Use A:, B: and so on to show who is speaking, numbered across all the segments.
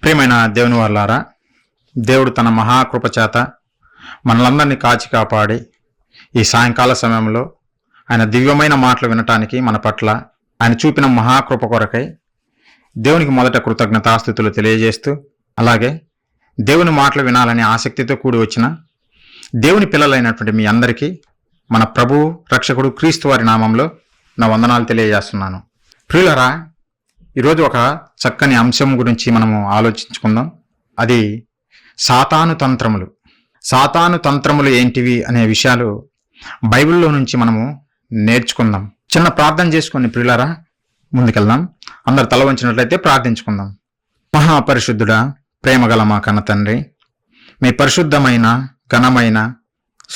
A: ప్రియమైన దేవుని వాళ్ళారా, దేవుడు తన మహాకృప చేత మనలందరినీ కాచి కాపాడి ఈ సాయంకాల సమయంలో ఆయన దివ్యమైన మాటలు వినటానికి మన పట్ల ఆయన చూపిన మహాకృప కొరకై దేవునికి మొదట కృతజ్ఞతాస్తుతులు తెలియజేస్తూ, అలాగే దేవుని మాటలు వినాలని ఆసక్తితో కూడి వచ్చిన దేవుని పిల్లలైనటువంటి మీ అందరికీ మన ప్రభువు రక్షకుడు క్రీస్తు వారి నామంలో నా వందనాలు తెలియజేస్తున్నాను. ప్రియులరా, ఈరోజు ఒక చక్కని అంశం గురించి మనము ఆలోచించుకుందాం. అది సాతాను తంత్రములు. సాతాను తంత్రములు ఏంటివి అనే విషయాలు బైబిల్లో నుంచి మనము నేర్చుకుందాం. చిన్న ప్రార్థన చేసుకుని ప్రియులరా ముందుకెళ్దాం. అందరు తల వంచినట్లయితే ప్రార్థించుకుందాం. మహాపరిశుద్ధుడా, ప్రేమగల మా కన్న తండ్రి, మీ పరిశుద్ధమైన ఘనమైన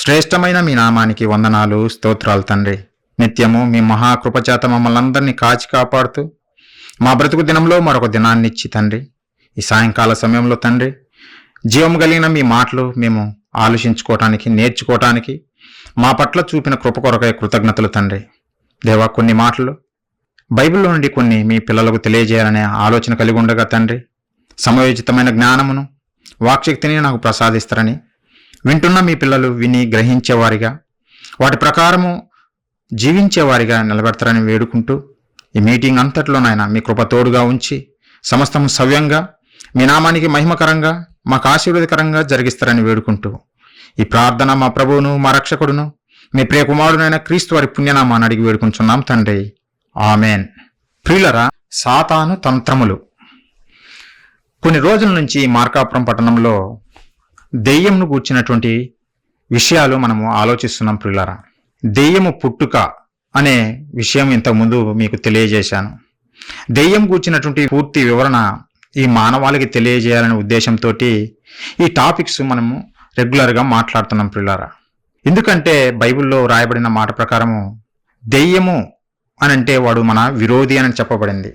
A: శ్రేష్టమైన మీ నామానికి వందనాలు, స్తోత్రాలు తండ్రి. నిత్యము మీ మహాకృపచేత మమ్మల్ని అందరినీ కాచి కాపాడుతూ మా బ్రతుకు దినంలో మరొక దినాన్ని ఇచ్చి తండ్రి, ఈ సాయంకాల సమయంలో తండ్రి జీవం కలిగిన మీ మాటలు మేము ఆలోచించుకోవటానికి, నేర్చుకోవటానికి మా పట్ల చూపిన కృప కొరకై కృతజ్ఞతలు తండ్రి. దేవా, కొన్ని మాటలు బైబిల్లో నుండి కొన్ని మీ పిల్లలకు తెలియజేయాలనే ఆలోచన కలిగి ఉండగా తండ్రి, సమయోచితమైన జ్ఞానమును వాక్శక్తిని నాకు ప్రసాదిస్తారని, వింటున్న మీ పిల్లలు విని గ్రహించేవారిగా వాటి ప్రకారము జీవించేవారిగా నిలబెడతారని వేడుకుంటూ, ఈ మీటింగ్ అంతట్లోనైనా మీ కృప తోడుగా ఉంచి సమస్తం సవ్యంగా మీ నామానికి మహిమకరంగా మాకు ఆశీర్వాదకరంగా జరిగిస్తారని వేడుకుంటూ, ఈ ప్రార్థన మా ప్రభువును మా రక్షకుడును మీ ప్రియకుమారుడైన క్రీస్తు వారి పుణ్యనామాన్ని అడిగి వేడుకుంటున్నాం తండ్రి, ఆమెన్. ప్రియులరా, సాతాను తంత్రములు. కొన్ని రోజుల నుంచి మార్కాపురం పట్టణంలో దెయ్యంను గూర్చినటువంటి విషయాలు మనము ఆలోచిస్తున్నాం. ప్రియులరా, దెయ్యము పుట్టుక అనే విషయం ఇంతకుముందు మీకు తెలియజేశాను. దెయ్యం గూర్చినటువంటి పూర్తి వివరణ ఈ మానవాళికి తెలియజేయాలనే ఉద్దేశంతో ఈ టాపిక్స్ మనము రెగ్యులర్గా మాట్లాడుతున్నాం ప్రియులారా. ఎందుకంటే బైబిల్లో రాయబడిన మాట ప్రకారము దెయ్యము అని అంటే వాడు మన విరోధి అని చెప్పబడింది.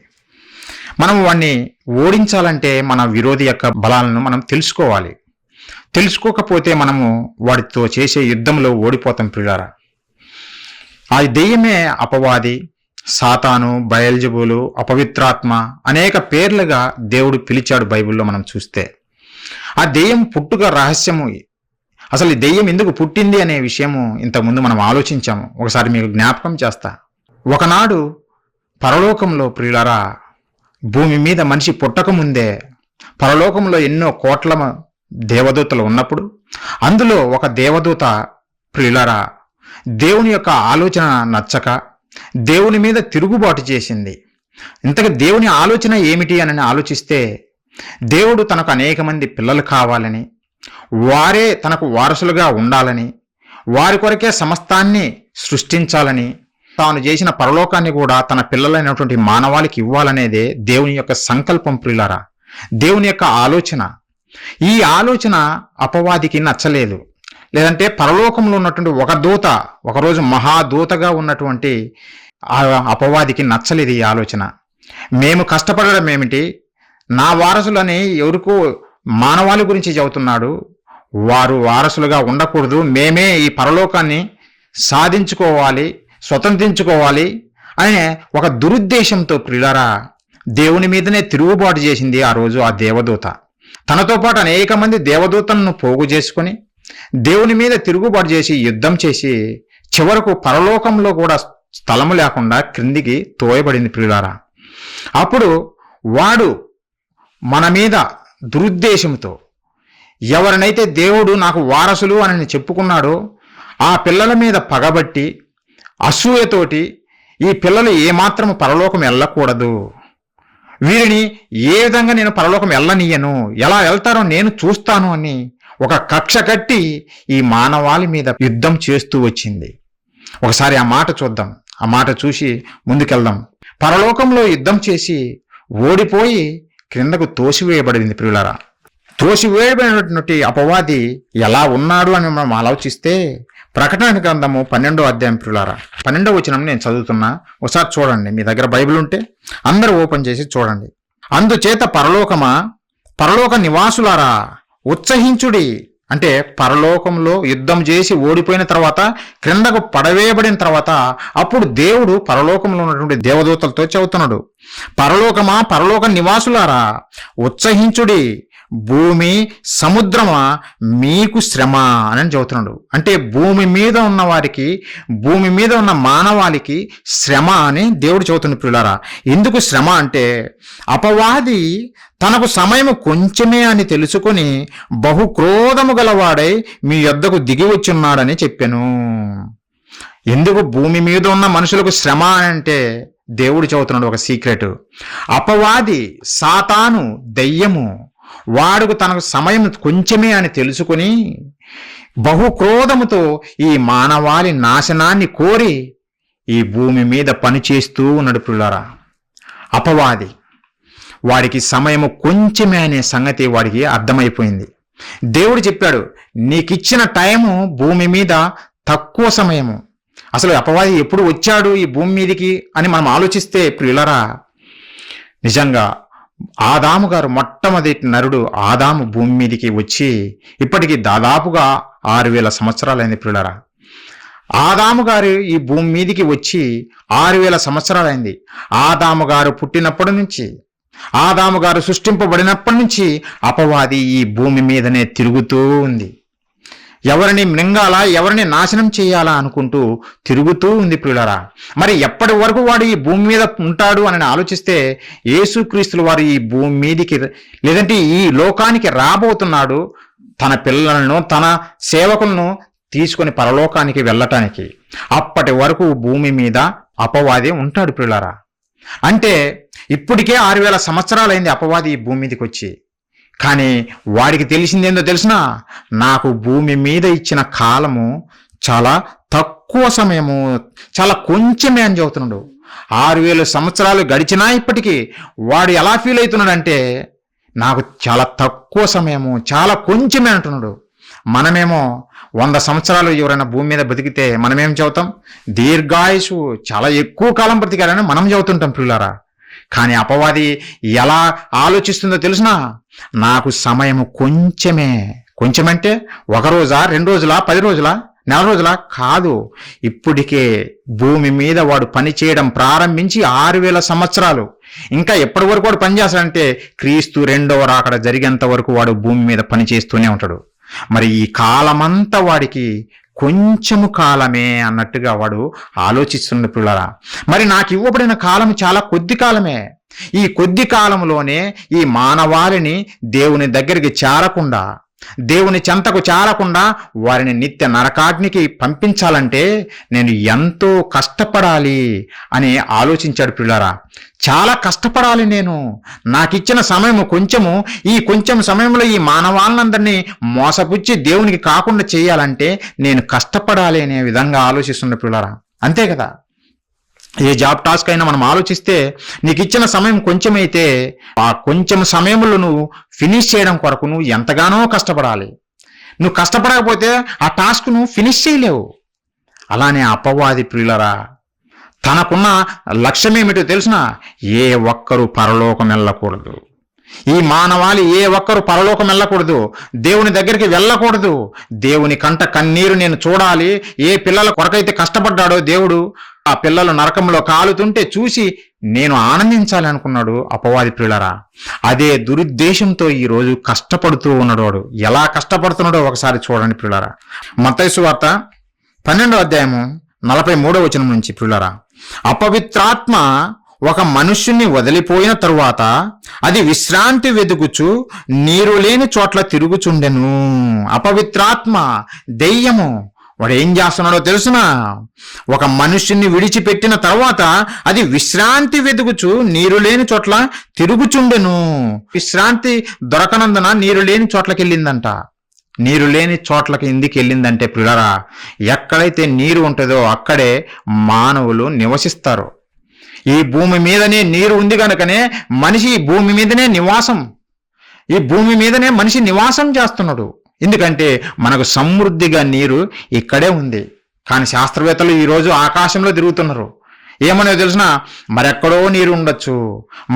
A: మనం వాడిని ఓడించాలంటే మన విరోధి యొక్క బలాలను మనం తెలుసుకోవాలి. తెలుసుకోకపోతే మనము వాడితో చేసే యుద్ధంలో ఓడిపోతాం ప్రియులారా. ఆ దెయ్యమే అపవాది, సాతాను, బయల్జెబూలు, అపవిత్రాత్మ అనేక పేర్లుగా దేవుడు పిలిచాడు బైబిల్లో మనం చూస్తే. ఆ దెయ్యం పుట్టుక రహస్యము, అసలు ఈ దెయ్యం ఎందుకు పుట్టింది అనే విషయము ఇంతకుముందు మనం ఆలోచించాము. ఒకసారి మీకు జ్ఞాపకం చేస్తా. ఒకనాడు పరలోకంలో ప్రియులారా, భూమి మీద మనిషి పుట్టకముందే పరలోకంలో ఎన్నో కోట్ల దేవదూతలు ఉన్నప్పుడు అందులో ఒక దేవదూత ప్రియులారా దేవుని యొక్క ఆలోచన నచ్చక దేవుని మీద తిరుగుబాటు చేసింది. ఇంతగా దేవుని ఆలోచన ఏమిటి అని ఆలోచిస్తే, దేవుడు తనకు అనేక మంది పిల్లలు కావాలని, వారే తనకు వారసులుగా ఉండాలని, వారి కొరకే సమస్తాన్ని సృష్టించాలని, తాను చేసిన పరలోకాన్ని కూడా తన పిల్లలైనటువంటి మానవాళికి ఇవ్వాలనేదే దేవుని యొక్క సంకల్పం ప్రియులారా, దేవుని యొక్క ఆలోచన. ఈ ఆలోచన అపవాదికి నచ్చలేదు. లేదంటే పరలోకంలో ఉన్నటువంటి ఒక దూత, ఒకరోజు మహాదూతగా ఉన్నటువంటి ఆ అపవాదికి నచ్చలేదు ఈ ఆలోచన. మేము కష్టపడడం ఏమిటి, నా వారసులని ఎవరికో మానవాళి గురించి చెబుతున్నాడు, వారు వారసులుగా ఉండకూడదు, మేమే ఈ పరలోకాన్ని సాధించుకోవాలి, స్వతంత్రించుకోవాలి అనే ఒక దురుద్దేశంతో ప్రియులారా దేవుని మీదనే తిరుగుబాటు చేసింది ఆ రోజు ఆ దేవదూత. తనతో పాటు అనేక మంది దేవదూతలను పోగు చేసుకొని దేవుని మీద తిరుగుబాటు చేసి యుద్ధం చేసి చివరకు పరలోకంలో కూడా స్థలము లేకుండా క్రిందికి తోయబడింది ప్రియులారా. అప్పుడు వాడు మన మీద దురుద్దేశంతో ఎవరినైతే దేవుడు నాకు వారసులు అని చెప్పుకున్నాడో ఆ పిల్లల మీద పగబట్టి అసూయతోటి ఈ పిల్లలు ఏమాత్రము పరలోకం వెళ్ళకూడదు, వీరిని ఏ విధంగా నేను పరలోకం వెళ్ళనీయను, ఎలా వెళ్తారో నేను చూస్తాను అని ఒక కక్ష కట్టి ఈ మానవాళి మీద యుద్ధం చేస్తూ వచ్చింది. ఒకసారి ఆ మాట చూద్దాం, ఆ మాట చూసి ముందుకెళ్దాం. పరలోకంలో యుద్ధం చేసి ఓడిపోయి క్రిందకు తోసివేయబడింది ప్రియులారా. తోసివేయబడినటువంటి అపవాది ఎలా ఉన్నాడు అని మనం ఆలోచిస్తే, ప్రకటన గ్రంథము 12వ అధ్యాయం ప్రియులారా 12వ వచనం నేను చదువుతున్నా, ఒకసారి చూడండి. మీ దగ్గర బైబిల్ ఉంటే అందరూ ఓపెన్ చేసి చూడండి. అందుచేత పరలోకమా, పరలోక నివాసులారా, ఉత్సహించుడి, అంటే పరలోకంలో యుద్ధం చేసి ఓడిపోయిన తర్వాత క్రిందకు పడవేయబడిన తర్వాత అప్పుడు దేవుడు పరలోకంలో ఉన్నటువంటి దేవదూతలతో చెబుతున్నాడు, పరలోకమా, పరలోక నివాసులారా, ఉత్సహించుడి, భూమి సముద్రమా మీకు శ్రమ అని చెబుతున్నాడు. అంటే భూమి మీద ఉన్న వారికి, భూమి మీద ఉన్న మానవాళికి శ్రమ అని దేవుడు చెబుతున్నాడు. ప్రియులారా, ఎందుకు శ్రమ అంటే అపవాది తనకు సమయం కొంచెమే అని తెలుసుకొని బహు క్రోధము గలవాడై మీ యొద్దకు దిగి వచ్చున్నాడని చెప్పాను. ఎందుకు భూమి మీద ఉన్న మనుషులకు శ్రమ అంటే దేవుడు చెబుతున్నాడు ఒక సీక్రెట్. అపవాది, సాతాను, దెయ్యము వాడుకు తనకు సమయం కొంచెమే అని తెలుసుకుని బహుక్రోధముతో ఈ మానవాళి నాశనాన్ని కోరి ఈ భూమి మీద పనిచేస్తూ ఉన్నాడు. ప్రియులారా, అపవాది వాడికి సమయము కొంచెమే అనే సంగతి వాడికి అర్థమైపోయింది. దేవుడు చెప్పాడు, నీకిచ్చిన టైము భూమి మీద తక్కువ సమయము. అసలు అపవాది ఎప్పుడు వచ్చాడు ఈ భూమి మీదకి అని మనం ఆలోచిస్తే ప్రియులారా, నిజంగా ఆదాము గారు, మొట్టమొదటి నరుడు ఆదాము భూమి మీదకి వచ్చి ఇప్పటికి దాదాపుగా 6000 సంవత్సరాలైంది. ప్రియులారా, ఆదాము గారు ఈ భూమి మీదకి వచ్చి 6000 సంవత్సరాలైంది. ఆదాము గారు పుట్టినప్పటి నుంచి, ఆదాము గారు సృష్టింపబడినప్పటి నుంచి అపవాది ఈ భూమి మీదనే తిరుగుతూ ఉంది. ఎవరిని మృంగాలా, ఎవరిని నాశనం చేయాలా అనుకుంటూ తిరుగుతూ ఉంది. ప్రియులారా, మరి ఎప్పటి వరకు వాడు ఈ భూమి మీద ఉంటాడు అని ఆలోచిస్తే యేసుక్రీస్తులు వారు ఈ భూమి మీదికి, లేదంటే ఈ లోకానికి రాబోతున్నాడు తన పిల్లలను, తన సేవకులను తీసుకొని పరలోకానికి వెళ్ళటానికి. అప్పటి వరకు భూమి మీద అపవాది ఉంటాడు. ప్రియులారా, అంటే ఇప్పటికే 6000 సంవత్సరాలైంది అపవాది ఈ భూమి మీదకి వచ్చి. కానీ వాడికి తెలిసిందేందో తెలిసినా, నాకు భూమి మీద ఇచ్చిన కాలము చాలా తక్కువ సమయము, చాలా కొంచెమే అని చెబుతున్నాడు. 6000 సంవత్సరాలు గడిచినా ఇప్పటికీ వాడు ఎలా ఫీల్ అవుతున్నాడంటే నాకు చాలా తక్కువ సమయము, చాలా కొంచెమే అంటున్నాడు. మనమేమో 100 సంవత్సరాలు ఎవరైనా భూమి మీద బతికితే మనమేం చెబుతాం, దీర్ఘాయుషు, చాలా ఎక్కువ కాలం బ్రతికారని మనం చెబుతుంటాం. ప్రియులారా, కానీ అపవాది ఎలా ఆలోచిస్తుందో తెలిసినా, నాకు సమయము కొంచెమే. కొంచెమంటే 1 రోజా, 2 రోజులా, 10 రోజులా, నెల రోజులా కాదు. ఇప్పటికే భూమి మీద వాడు పని చేయడం ప్రారంభించి 6000 సంవత్సరాలు. ఇంకా ఎప్పటి వరకు వాడు పనిచేస్తాడంటే క్రీస్తు 2వ రాకడ జరిగేంత వరకు వాడు భూమి మీద పని చేస్తూనే ఉంటాడు. మరి ఈ కాలమంతా వాడికి కొంచెము కాలమే అన్నట్టుగా వాడు ఆలోచిస్తున్న. పిల్లరా, మరి నాకు ఇవ్వబడిన కాలం చాలా కొద్ది కాలమే. ఈ కొద్ది కాలంలోనే ఈ మానవాళిని దేవుని దగ్గరికి చేరకుండా, దేవుని చెంతకు చేరకుండా వారిని నిత్య నరకాగ్నికి పంపించాలంటే నేను ఎంతో కష్టపడాలి అని ఆలోచించాడు. పిల్లరా, చాలా కష్టపడాలి. నాకిచ్చిన సమయం కొంచెము, ఈ కొంచెం సమయంలో ఈ మానవాళ్ళందరినీ మోసపుచ్చి దేవునికి కాకుండా చేయాలంటే నేను కష్టపడాలి అనే విధంగా ఆలోచిస్తున్న. పిల్లరా, అంతే కదా. ఏ జాబ్ టాస్క్ అయినా మనం ఆలోచిస్తే నీకు ఇచ్చిన సమయం కొంచెమైతే ఆ కొంచెం సమయంలో నువ్వు ఫినిష్ చేయడం కొరకు నువ్వు ఎంతగానో కష్టపడాలి. నువ్వు కష్టపడకపోతే ఆ టాస్క్ నువ్వు ఫినిష్ చేయలేవు. అలానే అపవాది ప్రియులరా, తనకున్న లక్ష్యం ఏమిటో తెలిసిన, ఏ ఒక్కరూ పరలోకం వెళ్ళకూడదు. ఈ మానవాళి ఏ ఒక్కరు పరలోకం వెళ్ళకూడదు, దేవుని దగ్గరికి వెళ్ళకూడదు. దేవుని కంట కన్నీరు నేను చూడాలి. ఏ పిల్లల కొరకైతే కష్టపడ్డాడో దేవుడు, ఆ పిల్లలు నరకంలో కాలుతుంటే చూసి నేను ఆనందించాలి అనుకున్నాడు అపవాది. ప్రియులరా, అదే దురుద్దేశంతో ఈ రోజు కష్టపడుతూ ఉన్నాడు. వాడు ఎలా కష్టపడుతున్నాడో ఒకసారి చూడండి. ప్రియులరా, మత్తయి సువార్త 12వ అధ్యాయము 43వ వచనం నుంచి. ప్రియులరా, అపవిత్రాత్మ ఒక మనుష్యుని వదిలిపోయిన తరువాత అది విశ్రాంతి వెదుకుచు నీరు లేని చోట్ల తిరుగుచుండెను. అపవిత్రాత్మ, దెయ్యము, వాడు ఏం చేస్తున్నాడో తెలుసునా? ఒక మనుష్యుని విడిచిపెట్టిన తర్వాత అది విశ్రాంతి వెదుకుచు నీరు లేని చోట్ల తిరుగుచుండెను. విశ్రాంతి దొరకనందున నీరు లేని చోట్లకి వెళ్ళిందంట. నీరు లేని చోట్లకి ఎందుకు వెళ్ళిందంటే ప్రియులరా, ఎక్కడైతే నీరు ఉంటుందో అక్కడే మానవులు నివసిస్తారు. ఈ భూమి మీదనే నీరు ఉంది కనుకనే మనిషి ఈ భూమి మీదనే నివాసం, ఈ భూమి మీదనే మనిషి నివాసం చేస్తున్నాడు. ఎందుకంటే మనకు సమృద్ధిగా నీరు ఇక్కడే ఉంది. కానీ శాస్త్రవేత్తలు ఈరోజు ఆకాశంలో తిరుగుతున్నారు. ఏమనేది తెలిసిన, మరెక్కడో నీరు ఉండొచ్చు,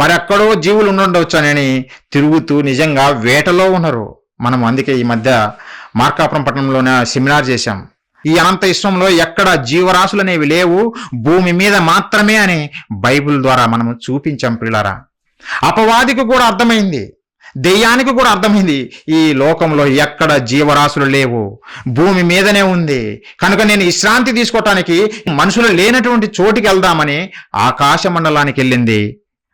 A: మరెక్కడో జీవులు ఉండొచ్చు అని తిరుగుతూ నిజంగా వేటలో ఉన్నారు. మనం అందుకే ఈ మధ్య మార్కాపురం పట్టణంలోనే సెమినార్ చేశాం. ఈ అనంత విశ్వంలో ఎక్కడ జీవరాశులు అనేవి లేవు, భూమి మీద మాత్రమే అని బైబిల్ ద్వారా మనము చూపించాం ప్రియులారా. అపవాదికి కూడా అర్థమైంది, దెయ్యానికి కూడా అర్థమైంది, ఈ లోకంలో ఎక్కడ జీవరాశులు లేవు, భూమి మీదనే ఉంది. కనుక నేను విశ్రాంతి తీసుకోవటానికి మనుషులు లేనటువంటి చోటికి వెళ్దామని ఆకాశ మండలానికి వెళ్ళింది.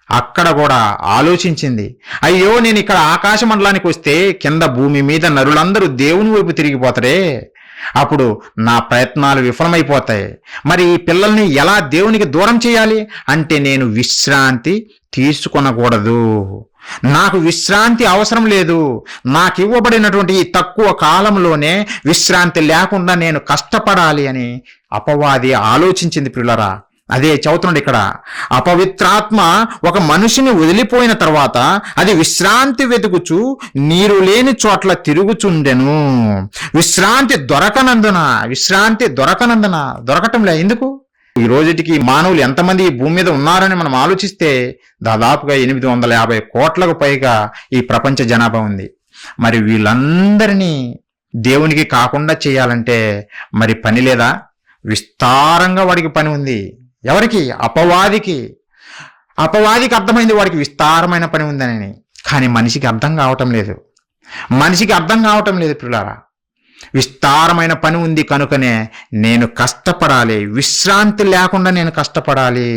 A: అక్కడ కూడా ఆలోచించింది, అయ్యో నేను ఇక్కడ ఆకాశ మండలానికి వస్తే కింద భూమి మీద నరులందరూ దేవుని వైపు తిరిగిపోతారే, అప్పుడు నా ప్రయత్నాలు విఫలమైపోతాయి. మరి ఈ పిల్లల్ని ఎలా దేవునికి దూరం చేయాలి అంటే నేను విశ్రాంతి తీసుకొనకూడదు, నాకు విశ్రాంతి అవసరం లేదు. నాకు ఇవ్వబడినటువంటి ఈ తక్కువ కాలంలోనే విశ్రాంతి లేకుండా నేను కష్టపడాలి అని అపవాది ఆలోచించింది ప్రియులరా. అదే చదువుతున్నాడు ఇక్కడ, అపవిత్రాత్మ ఒక మనిషిని వదిలిపోయిన తర్వాత అది విశ్రాంతి వెతుకుచు నీరు లేని చోట్ల తిరుగుచుండెను. విశ్రాంతి దొరకనందున దొరకటంలే. ఎందుకు? ఈ రోజుటికి మానవులు ఎంతమంది ఈ భూమి మీద ఉన్నారని మనం ఆలోచిస్తే దాదాపుగా 850 కోట్లకు పైగా ఈ ప్రపంచ జనాభా ఉంది. మరి వీళ్ళందరినీ దేవునికి కాకుండా చేయాలంటే మరి పని లేదా? విస్తారంగా వాడికి పని ఉంది. ఎవరికి? అపవాదికి అర్థమైంది వాడికి విస్తారమైన పని ఉందని. కానీ మనిషికి అర్థం కావటం లేదు ప్రియులారా. విస్తారమైన పని ఉంది కనుకనే నేను కష్టపడాలి, విశ్రాంతి లేకుండా నేను కష్టపడాలి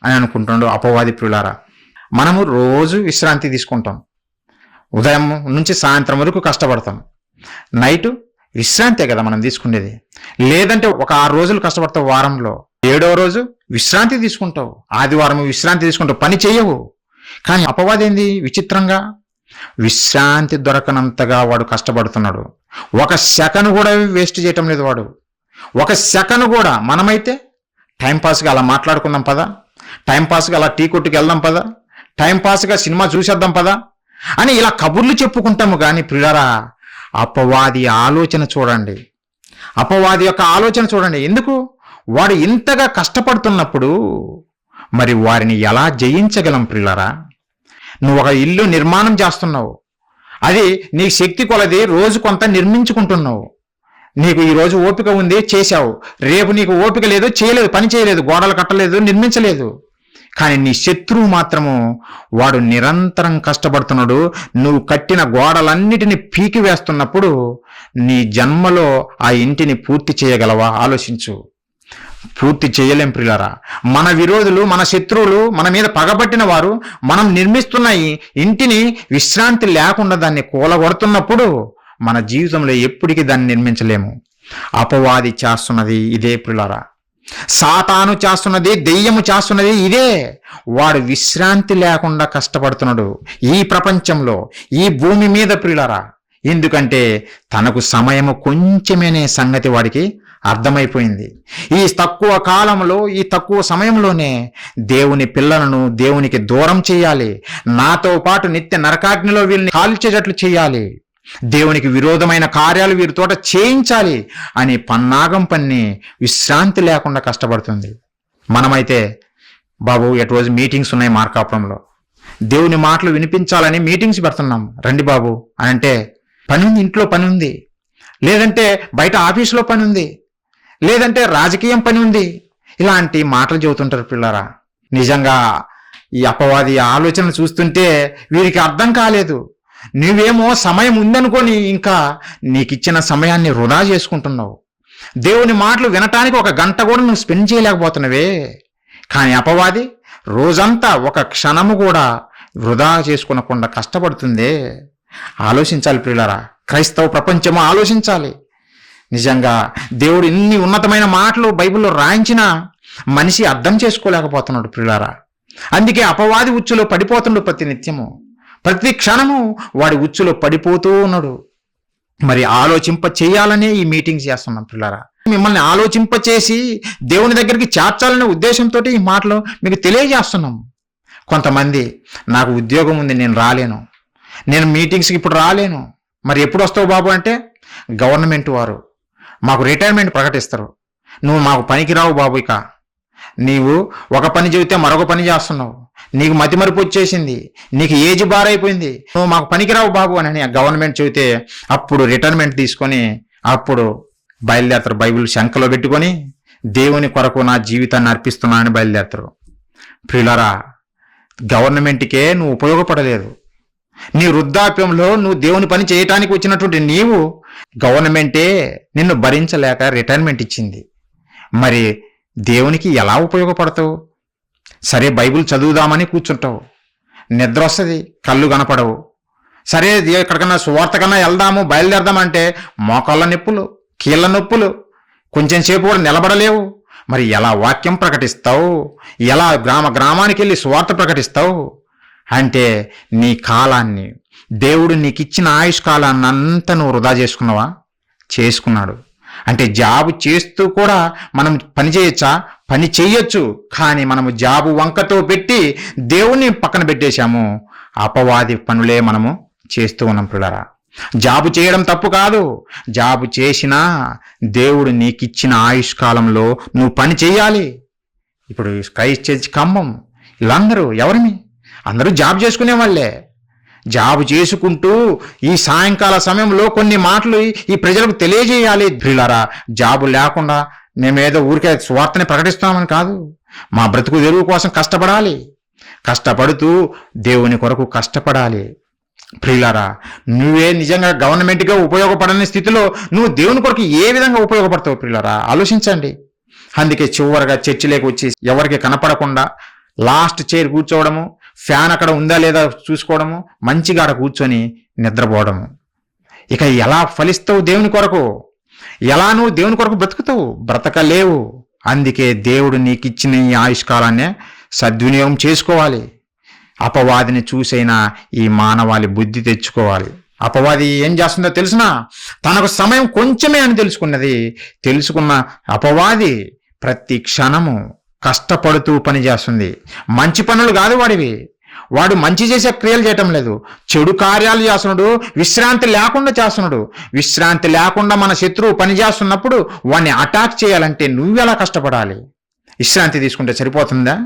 A: అని అనుకుంటున్నాడు అపవాది ప్రియులారా. మనము రోజు విశ్రాంతి తీసుకుంటాం, ఉదయం నుంచి సాయంత్రం వరకు కష్టపడతాం, నైటు విశ్రాంతే కదా మనం తీసుకునేది. లేదంటే ఒక 6 రోజులు కష్టపడతావు, వారంలో 7వ రోజు విశ్రాంతి తీసుకుంటావు, ఆదివారం విశ్రాంతి తీసుకుంటావు, పని చేయవు. కానీ అపవాది ఏంది విచిత్రంగా, విశ్రాంతి దొరకనంతగా వాడు కష్టపడుతున్నాడు. ఒక సెకను కూడా వేస్ట్ చేయటం లేదు వాడు, ఒక సెకను కూడా. మనమైతే టైంపాస్గా అలా మాట్లాడుకుందాం పదా, టైంపాస్గా అలా టీ కొట్టుకు వెళ్దాం పదా, టైంపాస్గా సినిమా చూసేద్దాం పదా అని ఇలా కబుర్లు చెప్పుకుంటాము. కానీ ప్రియులారా, అపవాది యొక్క ఆలోచన చూడండి. ఎందుకు? వాడు ఇంతగా కష్టపడుతున్నప్పుడు మరి వారిని ఎలా జయించగలం ప్రియులారా? నువ్వు ఒక ఇల్లు నిర్మాణం చేస్తున్నావు, అది నీ శక్తి కొలది రోజు కొంత నిర్మించుకుంటున్నావు. నీకు ఈరోజు ఓపిక ఉంది, చేశావు. రేపు నీకు ఓపిక లేదు, చేయలేదు, పని చేయలేదు, గోడలు కట్టలేదు, నిర్మించలేదు. కానీ నీ శత్రువు మాత్రము వాడు నిరంతరం కష్టపడుతున్నాడు. నువ్వు కట్టిన గోడలన్నిటిని పీకి వేస్తున్నప్పుడు నీ జన్మలో ఆ ఇంటిని పూర్తి చేయగలవా? ఆలోచించు. పూర్తి చేయలేం ప్రియులారా. మన విరోధులు, మన శత్రువులు, మన మీద పగబట్టిన వారు మనం నిర్మిస్తున్న ఈ ఇంటిని విశ్రాంతి లేకుండా దాన్ని కూలగొడుతున్నప్పుడు మన జీవితంలో ఎప్పటికీ దాన్ని నిర్మించలేము. అపవాది చేస్తున్నది ఇదే ప్రియులారా. సాతాను చేస్తున్నది, దెయ్యము చేస్తున్నది ఇదే. వాడు విశ్రాంతి లేకుండా కష్టపడుతున్నాడు ఈ ప్రపంచంలో, ఈ భూమి మీద ప్రియులారా. ఎందుకంటే తనకు సమయము కొంచెమేనే సంగతి వాడికి అర్థమైపోయింది. ఈ తక్కువ కాలంలో, ఈ తక్కువ సమయంలోనే దేవుని పిల్లలను దేవునికి దూరం చేయాలి, నాతో పాటు నిత్య నరకాగ్నిలో వీళ్ళని కాల్చేటట్లు చేయాలి, దేవునికి విరోధమైన కార్యాలు వీరితోట చేయించాలి అని పన్నాగం పన్ని విశ్రాంతి లేకుండా కష్టపడుతుంది. మనమైతే బాబు రోజు మీటింగ్స్ ఉన్నాయి మార్కాపురంలో, దేవుని మాటలు వినిపించాలని మీటింగ్స్ పెడుతున్నాం, రండి బాబు అని అంటే పని ఉంది, ఇంట్లో పని ఉంది, లేదంటే బయట ఆఫీసులో పని ఉంది, లేదంటే రాజకీయం పని ఉంది, ఇలాంటి మాటలు చెబుతుంటారు పిల్లరా. నిజంగా ఈ అపవాది ఆలోచన చూస్తుంటే వీరికి అర్థం కాలేదు. నువ్వేమో సమయం ఉందనుకొని ఇంకా నీకిచ్చిన సమయాన్ని వృధా చేసుకుంటున్నావు. దేవుని మాటలు వినటానికి 1 గంట కూడా నువ్వు స్పెండ్ చేయలేకపోతున్నావే. కానీ అపవాది రోజంతా 1 క్షణము కూడా వృధా చేసుకునకుండా కష్టపడుతుందే. ఆలోచించాలి ప్రియులారా, క్రైస్తవ ప్రపంచము ఆలోచించాలి. నిజంగా దేవుడు ఇన్ని ఉన్నతమైన మాటలు బైబిల్లో రాయించినా మనిషి అర్థం చేసుకోలేకపోతున్నాడు ప్రియులారా. అందుకే అపవాది ఉచ్చులో పడిపోతున్నాడు ప్రతి నిత్యము, ప్రతి క్షణము వాడి ఉచ్చులో పడిపోతూ ఉన్నాడు. మరి ఆలోచింప చేయాలనే ఈ మీటింగ్స్ చేస్తున్నాం ప్రియులారా. మిమ్మల్ని ఆలోచింప చేసి దేవుని దగ్గరికి చేర్చాలనే ఉద్దేశంతో ఈ మాటలు మీకు తెలియజేస్తున్నాం. కొంతమంది నాకు ఉద్యోగం ఉంది, నేను రాలేను, నేను మీటింగ్స్కి ఇప్పుడు రాలేను. మరి ఎప్పుడు వస్తావు బాబు అంటే గవర్నమెంట్ వారు మాకు రిటైర్మెంట్ ప్రకటిస్తారు, నువ్వు మాకు పనికి రావు బాబు, ఇక నీవు ఒక పని చెబితే మరొక పని చేస్తున్నావు, నీకు మతిమరుపు వచ్చేసింది, నీకు ఏజ్ బారైపోయింది, నువ్వు మాకు పనికిరావు బాబు అని గవర్నమెంట్ చెబితే అప్పుడు రిటైర్మెంట్ తీసుకొని అప్పుడు బయలుదేరతారు. బైబిల్ శంకలో పెట్టుకొని దేవుని కొరకు నా జీవితాన్ని అర్పిస్తున్నానని బయలుదేరతారు. ప్రియులారా, గవర్నమెంట్కే నువ్వు ఉపయోగపడలేదు. నీ వృద్ధాప్యంలో నువ్వు దేవుని పని చేయటానికి వచ్చినటువంటి నీవు గవర్నమెంటే నిన్ను భరించలేక రిటైర్మెంట్ ఇచ్చింది. మరి దేవునికి ఎలా ఉపయోగపడతావు? సరే, బైబిల్ చదువుదామని కూర్చుంటావు, నిద్ర వస్తుంది, కళ్ళు కనపడవు. సరే, ఎక్కడికన్నా సువార్త కన్నా వెళ్దాము బయలుదేరదామంటే మోకాళ్ళ నొప్పులు, కీళ్ళ నొప్పులు, కొంచెం సేపు కూడా నిలబడలేవు. మరి ఎలా వాక్యం ప్రకటిస్తావు? ఎలా గ్రామానికి వెళ్ళి సువార్త ప్రకటిస్తావు? అంటే నీ కాలాన్ని, దేవుడు నీకు ఇచ్చిన ఆయుష్ కాలాన్ని అంతా నువ్వు వృధా చేసుకున్నావా? చేసుకున్నాడు. అంటే జాబు చేస్తూ కూడా మనం పని చేయొచ్చా? పని చేయొచ్చు. కానీ మనము జాబు వంకతో పెట్టి దేవుణ్ణి పక్కన పెట్టేశాము. అపవాది పనులే మనము చేస్తూ ఉన్నాం. పిల్లరా, జాబు చేయడం తప్పు కాదు. జాబు చేసినా దేవుడు నీకిచ్చిన ఆయుష్ కాలంలో నువ్వు పని చేయాలి. ఇప్పుడు క్రైస్ట్ చర్చ్ ఖమ్మం వీళ్ళందరూ ఎవరిమి? అందరూ జాబ్ చేసుకునే వాళ్ళే. జాబు చేసుకుంటూ ఈ సాయంకాల సమయంలో కొన్ని మాటలు ఈ ప్రజలకు తెలియజేయాలి. ప్రియులారా, జాబు లేకుండా మేమేదో ఊరికే స్వార్థని ప్రకటిస్తున్నామని కాదు. మా బ్రతుకు తెరువు కోసం కష్టపడాలి. కష్టపడుతూ దేవుని కొరకు కష్టపడాలి. ప్రియులారా, నువ్వే నిజంగా గవర్నమెంట్గా ఉపయోగపడని స్థితిలో నువ్వు దేవుని కొరకు ఏ విధంగా ఉపయోగపడతావు? ప్రియులారా, ఆలోచించండి. అందుకే చివరిగా చర్చిలోకి వచ్చి ఎవరికి కనపడకుండా లాస్ట్ చైర్ కూర్చోవడము, ఫ్యాన్ అక్కడ ఉందా లేదా చూసుకోవడము, మంచిగా అక్కడ కూర్చొని నిద్రపోవడము. ఇక ఎలా ఫలిస్తావు దేవుని కొరకు? ఎలా నువ్వు దేవుని కొరకు బ్రతుకుతావు? బ్రతకలేవు. అందుకే దేవుడు నీకు ఇచ్చిన ఈ ఆయుష్కాలాన్నే సద్వినియోగం చేసుకోవాలి. అపవాదిని చూసైనా ఈ మానవాళి బుద్ధి తెచ్చుకోవాలి. అపవాది ఏం చేస్తుందో తెలిసినా తనకు సమయం కొంచెమే అని తెలుసుకున్న అపవాది ప్రతి క్షణము కష్టపడుతూ పని చేస్తుంది. మంచి పనులు కాదు వాడివి. వాడు మంచి చేసే క్రియలు చేయటం లేదు, చెడు కార్యాలు చేస్తున్నాడు. విశ్రాంతి లేకుండా చేస్తున్నాడు. విశ్రాంతి లేకుండా మన శత్రువు పని చేస్తున్నప్పుడు వాడిని అటాక్ చేయాలంటే నువ్వెలా కష్టపడాలి? విశ్రాంతి తీసుకుంటే సరిపోతుందా?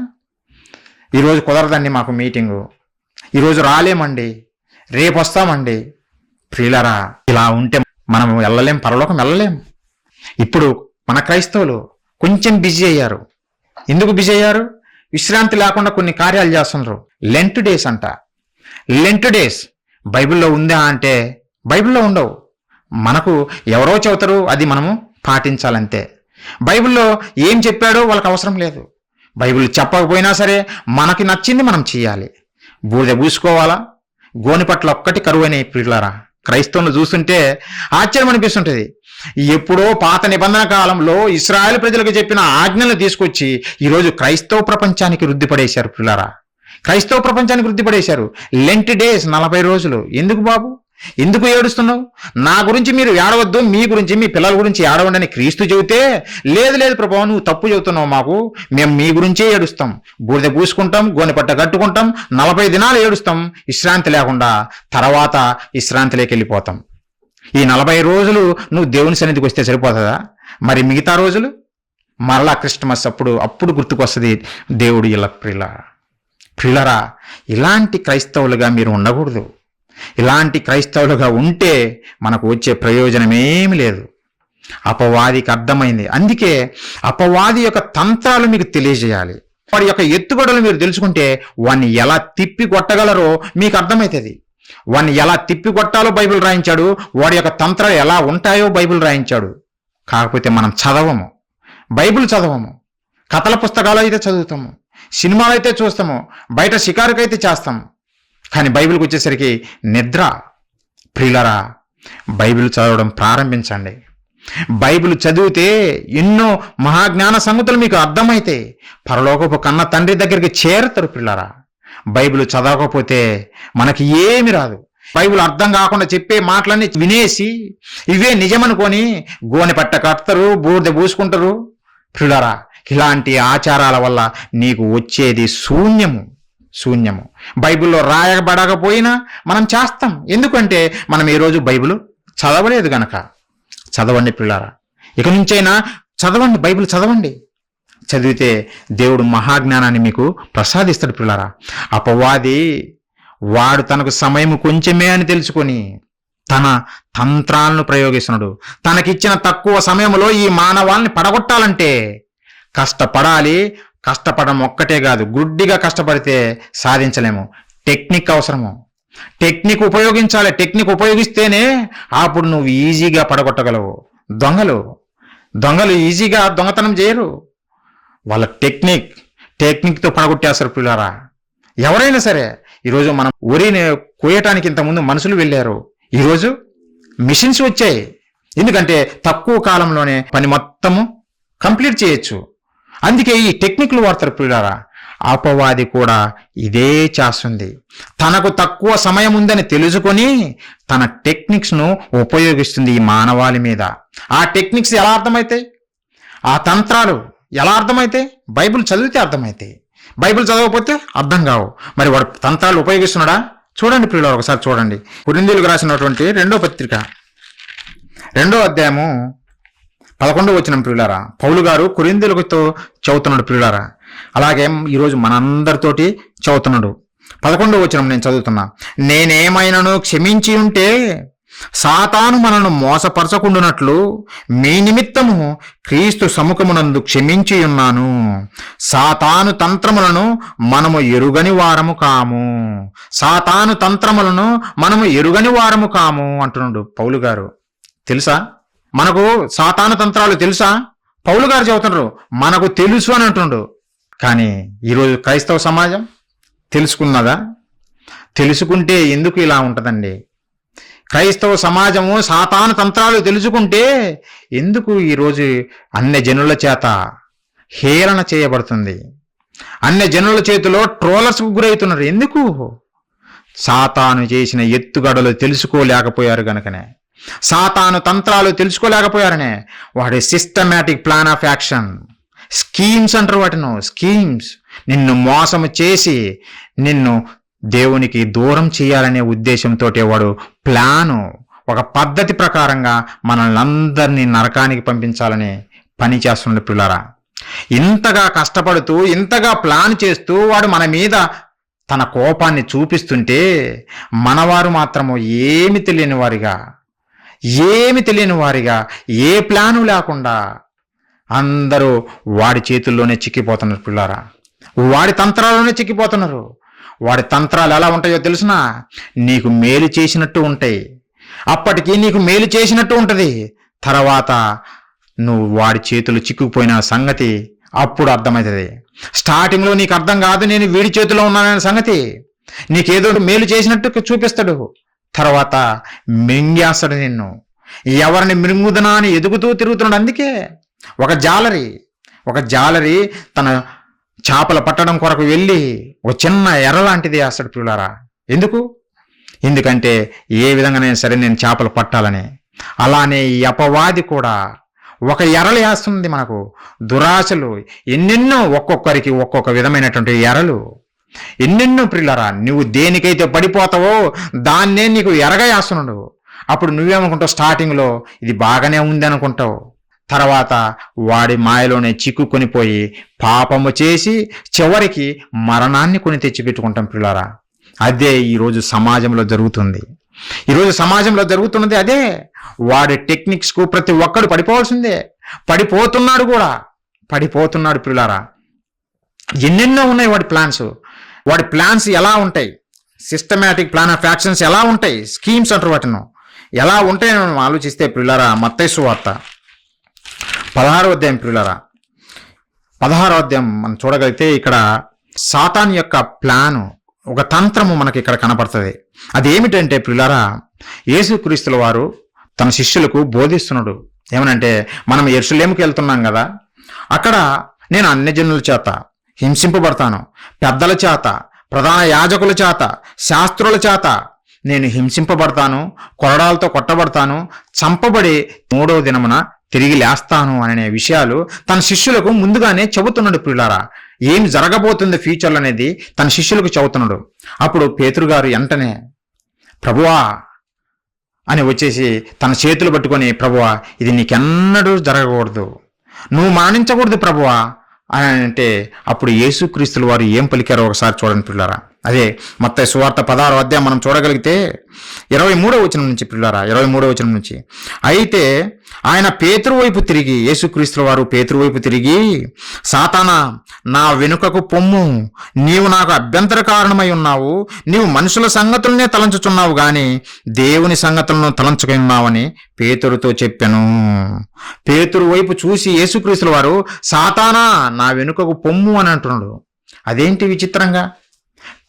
A: ఈరోజు కుదరదండి మాకు మీటింగు, ఈరోజు రాలేమండి, రేపు వస్తామండి. ప్రియులరా, ఇలా ఉంటే మనం వెళ్ళలేం, పరలోకం వెళ్ళలేం. ఇప్పుడు మన క్రైస్తవులు కొంచెం బిజీ అయ్యారు. ఎందుకు బిజీ అయ్యారు? విశ్రాంతి లేకుండా కొన్ని కార్యాలు చేస్తున్నారు. లెంట్ డేస్ అంట. లెంట్ డేస్ బైబిల్లో ఉందా అంటే బైబిల్లో ఉండవు. మనకు ఎవరో చెబుతారు, అది మనము పాటించాలంతే. బైబిల్లో ఏం చెప్పాడో వాళ్ళకి అవసరం లేదు. బైబిల్ చెప్పకపోయినా సరే మనకి నచ్చింది మనం చేయాలి. బూడిద పూసుకోవాలా? గోనిపట్ల ఒక్కటి కరువైన పిల్లరా, క్రైస్తవులను చూస్తుంటే ఆశ్చర్యం అనిపిస్తుంటుంది. ఎప్పుడో పాత నిబంధన కాలంలో ఇశ్రాయేలు ప్రజలకు చెప్పిన ఆజ్ఞలను తీసుకొచ్చి ఈరోజు క్రైస్తవ ప్రపంచానికి వృద్ధిపడేశారు. పిల్లరా, క్రైస్తవ ప్రపంచానికి వృద్ధిపడేశారు. లెంట్ డేస్ 40 రోజులు. ఎందుకు బాబు? ఎందుకు ఏడుస్తున్నావు? నా గురించి మీరు ఏడవద్దు, మీ గురించి మీ పిల్లల గురించి ఏడవండి అని క్రీస్తు చెబితే, లేదు ప్రభావ నువ్వు తప్పు చెబుతున్నావు, మేము మీ గురించే ఏడుస్తాం, బూడిద పూసుకుంటాం, గోనెపట్ట కట్టుకుంటాం, 40 దినాలు ఏడుస్తాం విశ్రాంతి లేకుండా, తర్వాత విశ్రాంతిలోకి వెళ్ళిపోతాం. ఈ 40 రోజులు నువ్వు దేవుని సన్నిధికి వస్తే సరిపోతుందా? మరి మిగతా రోజులు మరలా క్రిస్టమస్ అప్పుడు గుర్తుకొస్తుంది దేవుడు. ఇలా ప్రియులరా, ఇలాంటి క్రైస్తవులుగా మీరు ఉండకూడదు. ఇలాంటి క్రైస్తవులుగా ఉంటే మనకు వచ్చే ప్రయోజనమేమి లేదు. అపవాదికి అర్థమైంది. అందుకే అపవాది యొక్క తంత్రాలు మీకు తెలియజేయాలి. వాడి యొక్క ఎత్తుగడలు మీరు తెలుసుకుంటే వాడిని ఎలా తిప్పి కొట్టగలరో మీకు అర్థమవుతుంది. వాడిని ఎలా తిప్పి కొట్టాలో బైబిల్ రాయించాడు. వాడి యొక్క తంత్రాలు ఎలా ఉంటాయో బైబిల్ రాయించాడు. కాకపోతే మనం చదవము, బైబిల్ చదవము. కథల పుస్తకాలు అయితే చదువుతాము, సినిమాలు అయితే చూస్తాము, బయట షికారుకైతే చేస్తాము. కానీ బైబిల్కి వచ్చేసరికి నిద్ర. ప్రియులరా, బైబిల్ చదవడం ప్రారంభించండి. బైబిల్ చదివితే ఎన్నో మహాజ్ఞాన సంగతులు మీకు అర్థమైతే పరలోకపు కన్న తండ్రి దగ్గరికి చేరుతారు. పిల్లరా, బైబిల్ చదవకపోతే మనకి ఏమి రాదు. బైబిల్ అర్థం కాకుండా చెప్పే మాటలన్నీ వినేసి ఇవే నిజమనుకొని గోనె పట్ట కడతారు, బూడిద పూసుకుంటారు. పిల్లరా, ఇలాంటి ఆచారాల వల్ల నీకు వచ్చేది శూన్యము. బైబిల్లో రాయబడకపోయినా మనం చేస్తాం. ఎందుకంటే మనం ఈరోజు బైబిల్ చదవలేదు గనక. చదవండి పిల్లారా, ఇక నుంచైనా చదవండి, బైబిల్ చదవండి. చదివితే దేవుడు మహాజ్ఞానాన్ని మీకు ప్రసాదిస్తాడు పిల్లారా. అపవాది వాడు తనకు సమయం కొంచెమే అని తెలుసుకొని తన తంత్రాలను ప్రయోగిస్తున్నాడు. తనకిచ్చిన తక్కువ సమయంలో ఈ మానవాల్ని పడగొట్టాలంటే కష్టపడాలి. కష్టపడడం ఒక్కటే కాదు, గుడ్డిగా కష్టపడితే సాధించలేము. టెక్నిక్ అవసరము. టెక్నిక్ ఉపయోగించాలి. టెక్నిక్ ఉపయోగిస్తేనే అప్పుడు నువ్వు ఈజీగా పడగొట్టగలవు. దొంగలు ఈజీగా దొంగతనం చేయరు. వాళ్ళ టెక్నిక్తో పడగొట్టేస్తారు పిల్లారా. ఎవరైనా సరే, ఈరోజు మనం వరిని కోయటానికి ఇంతకుముందు మనుషులు వెళ్ళారు, ఈరోజు మిషన్స్ వచ్చాయి. ఎందుకంటే తక్కువ కాలంలోనే పని మొత్తము కంప్లీట్ చేయొచ్చు. అందుకే ఈ టెక్నిక్లు వాడతారు పిల్లారా. అపవాది కూడా ఇదే చేస్తుంది. తనకు తక్కువ సమయం ఉందని తెలుసుకొని తన టెక్నిక్స్ను ఉపయోగిస్తుంది ఈ మానవాళి మీద. ఆ టెక్నిక్స్ ఎలా అర్థమవుతాయి? ఆ తంత్రాలు ఎలా అర్థమవుతాయి? బైబిల్ చదివితే అర్థమవుతాయి. బైబిల్ చదవకపోతే అర్థం కావు. మరి వాడు తంత్రాలు ఉపయోగిస్తున్నాడా? చూడండి పిల్లలు, ఒకసారి చూడండి. కొరింథీయులకు రాసినటువంటి 2వ పత్రిక 2వ అధ్యాయము 11వ వచనం పిల్లారా. పౌలు గారు కొరింథీయులతో చదువుతున్నాడు పిల్లారా. అలాగే ఈరోజు మనందరితోటి చదువుతున్నాడు. 11వ వచనం నేను చదువుతున్నా. నేనేమైనాను క్షమించి ఉంటే సాతాను మనను మోసపరచకుండునట్లు మీ నిమిత్తము క్రీస్తు సముఖమునందు క్షమించి ఉన్నాను. సాతాను తంత్రములను మనము ఎరుగని వారము కాము. సాతాను తంత్రములను మనము ఎరుగని వారము కాము అంటున్నాడు పౌలు గారు. తెలుసా మనకు సాతాను తంత్రాలు? తెలుసా? పౌలు గారు చెబుతున్నారు మనకు తెలుసు అని అంటుండు. కానీ ఈరోజు క్రైస్తవ సమాజం తెలుసుకున్నదా? తెలుసుకుంటే ఎందుకు ఇలా ఉంటుందండి? క్రైస్తవ సమాజము సాతాను తంత్రాలు తెలుసుకుంటే ఎందుకు ఈరోజు అన్ని జనుల చేత హేళన చేయబడుతుంది? అన్ని జనుల చేతిలో ట్రోలర్స్కు గురవుతున్నారు. ఎందుకు? సాతాను చేసిన ఎత్తుగడలు తెలుసుకోలేకపోయారు గనుకనే. సాతాను తంత్రాలు తెలుసుకోలేకపోయారనే. వాడి systematic plan of action, schemes అంటారు వాటిను. స్కీమ్స్ నిన్ను మోసము చేసి నిన్ను దేవునికి దూరం చేయాలనే ఉద్దేశంతో వాడు ప్లాను, ఒక పద్ధతి ప్రకారంగా మనల్ని అందరినీ నరకానికి పంపించాలని పని చేస్తుండే పిల్లారా. ఇంతగా కష్టపడుతూ ఇంతగా ప్లాన్ చేస్తూ వాడు మన మీద తన కోపాన్ని చూపిస్తుంటే మనవారు మాత్రము ఏమి తెలియని వారిగా ఏ ప్లాను లేకుండా అందరూ వాడి చేతుల్లోనే చిక్కిపోతున్నారు పిల్లారా. వాడి తంత్రాల్లోనే చిక్కిపోతున్నారు. వాడి తంత్రాలు ఎలా ఉంటాయో తెలుసునా? నీకు మేలు చేసినట్టు ఉంటాయి. అప్పటికి నీకు మేలు చేసినట్టు ఉంటుంది. తర్వాత నువ్వు వాడి చేతులు చిక్కుపోయిన సంగతి అప్పుడు అర్థమవుతుంది. స్టార్టింగ్లో నీకు అర్థం కాదు నేను వీడి చేతిలో ఉన్నాననే సంగతి. నీకేదో మేలు చేసినట్టు చూపిస్తాడు. తర్వాత మింగేస్తాడు నిన్ను. ఎవరిని మృంగుదనా అని ఎదుగుతూ తిరుగుతున్నాడు. అందుకే ఒక జాలరి తన చేపలు పట్టడం కొరకు వెళ్ళి ఒక చిన్న ఎర్ర లాంటిది వేస్తాడు పిల్లారా. ఎందుకంటే ఏ విధంగానైనా సరే నేను చేపలు పట్టాలని. అలానే ఈ అపవాది కూడా ఒక ఎరలు వేస్తుంది మనకు. దురాశలు ఎన్నెన్నో, ఒక్కొక్కరికి ఒక్కొక్క విధమైనటువంటి ఎరలు ఎన్నెన్నో పిల్లారా. నువ్వు దేనికైతే పడిపోతావో దాన్నే నీకు ఎరగా వేస్తున్నాడు. అప్పుడు నువ్వేమనుకుంటావు? స్టార్టింగ్లో ఇది బాగానే ఉంది అనుకుంటావు. తర్వాత వాడి మాయలోనే చిక్కుకొనిపోయి పాపము చేసి చివరికి మరణాన్ని కొని తెచ్చిపెట్టుకుంటాం పిల్లారా. అదే ఈరోజు సమాజంలో జరుగుతుంది. ఈరోజు సమాజంలో జరుగుతున్నది అదే. వాడి టెక్నిక్స్కు ప్రతి ఒక్కడు పడిపోవాల్సిందే. పడిపోతున్నాడు పిల్లారా. ఎన్నెన్నో ఉన్నాయి వాడి ప్లాన్స్ ఎలా ఉంటాయి? సిస్టమేటిక్ ప్లాన్ ఆఫ్ యాక్షన్స్ ఎలా ఉంటాయి? స్కీమ్స్ అంటారు వాటిను. ఎలా ఉంటాయని మనం ఆలోచిస్తే పిల్లారా, మత్తయి సువార్త 16వ అధ్యాయం పిల్లారా, 16వ అధ్యాయం మనం చూడగలిగితే ఇక్కడ సాతాన్ యొక్క ప్లాను, ఒక తంత్రము మనకి ఇక్కడ కనపడుతుంది. అదేమిటంటే పిల్లారా, యేసుక్రీస్తుల వారు తన శిష్యులకు బోధిస్తున్నాడు. ఏమనంటే, మనం యెరూషలేముకి వెళ్తున్నాం కదా, అక్కడ నేను అన్యజనుల చేత హింసింపబడతాను, పెద్దల చేత, ప్రధాన యాజకుల చేత, శాస్త్రుల చేత నేను హింసింపబడతాను, కొరడాలతో కొట్టబడతాను, చంపబడి 3వ దినమున తిరిగి లేస్తాను అనే విషయాలు తన శిష్యులకు ముందుగానే చెబుతున్నాడు పిల్లారా. ఏం జరగబోతుంది ఫ్యూచర్లో అనేది తన శిష్యులకు చెబుతున్నాడు. అప్పుడు పేతురు గారు వెంటనే ప్రభువా అని వచ్చేసి తన చేతులు పట్టుకొని, ప్రభువా ఇది నీకెన్నడూ జరగకూడదు, నువ్వు మరణించకూడదు ప్రభువా అని అంటే అప్పుడు యేసుక్రీస్తుల వారు ఏం పలికారో ఒకసారి చూడండి పిల్లారా. అదే మత్తయి సువార్త 16వ అధ్యాయం మనం చూడగలిగితే 23వ వచనం నుంచి పిల్లారా, 23వ వచనం నుంచి, అయితే ఆయన పేతురు వైపు తిరిగి, యేసుక్రీస్తుల వారు పేతురు వైపు తిరిగి, సాతానా, నా వెనుకకు పొమ్ము, నీవు నాకు అభ్యంతర కారణమై ఉన్నావు, నీవు మనుషుల సంగతులనే తలంచుచున్నావు గాని దేవుని సంగతులను తలంచుకొని ఉన్నావని పేతురుతో చెప్పాను. పేతురు వైపు చూసి యేసుక్రీస్తుల వారు, సాతానా, నా వెనుకకు పొమ్ము అని అంటున్నాడు. అదేంటి విచిత్రంగా,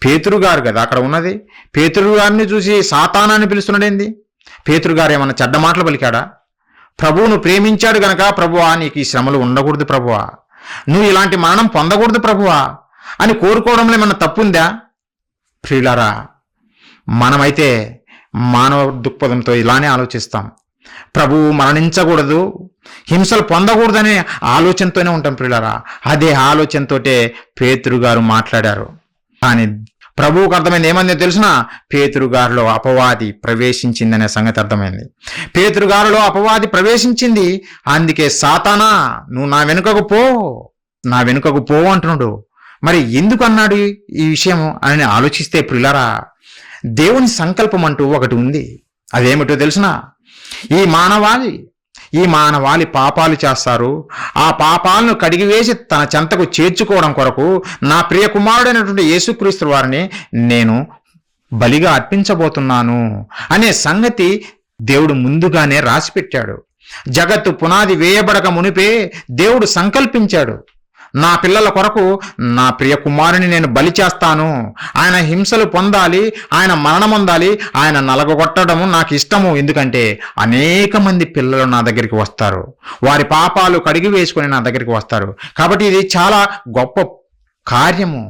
A: పేతురు గారు కదా అక్కడ ఉన్నది. పేతురు గారిని చూసి సాతానాన్ని పిలుస్తున్నాడేంది? పేతురు గారు ఏమన్నా చెడ్డ మాటలు పలికాడా? ప్రభువును ప్రేమించాడు గనక, ప్రభువా నీకు ఈ శ్రమలు ఉండకూడదు ప్రభువా, నువ్వు ఇలాంటి మరణం పొందకూడదు ప్రభువా అని కోరుకోవడంలో ఏమన్నా తప్పుందా? ప్రియులారా, మనమైతే మానవ దృక్పథంతో ఇలానే ఆలోచిస్తాం. ప్రభువు మరణించకూడదు, హింసలు పొందకూడదనే ఆలోచనతోనే ఉంటాం ప్రియులారా. అదే ఆలోచనతోటే పేతురు గారు మాట్లాడారు. కానీ ప్రభువుకు అర్థమైంది ఏమందో తెలిసిన, పేతురు గారిలో అపవాది ప్రవేశించిందనే సంగతి అర్థమైంది. పేతురు గారిలో అపవాది ప్రవేశించింది. అందుకే సాతానా, నువ్వు నా వెనుకకు పో, నా వెనుకకు పో అంటున్నాడు. మరి ఎందుకు అన్నాడు ఈ విషయం అని ఆలోచిస్తే ప్రియులారా, దేవుని సంకల్పం అంటూ ఒకటి ఉంది. అదేమిటో తెలిసిన, ఈ మానవాళి పాపాలు చేస్తారు. ఆ పాపాలను కడిగివేసి తన చెంతకు చేర్చుకోవడం కొరకు నా ప్రియ కుమారుడైనటువంటి యేసుక్రీస్తు వారిని నేను బలిగా అర్పించబోతున్నాను అనే సంగతి దేవుడు ముందుగానే రాసిపెట్టాడు. జగత్తు పునాది వేయబడక మునిపే దేవుడు సంకల్పించాడు, నా పిల్లల కొరకు నా ప్రియ కుమారుని నేను బలి చేస్తాను, ఆయన హింసలు పొందాలి, ఆయన మరణం పొందాలి, ఆయన నలగొట్టడము నాకు ఇష్టము. ఎందుకంటే అనేక మంది పిల్లలు నా దగ్గరికి వస్తారు, వారి పాపాలు కడిగి వేసుకొని నా దగ్గరికి వస్తారు. కాబట్టి ఇది చాలా గొప్ప కార్యము.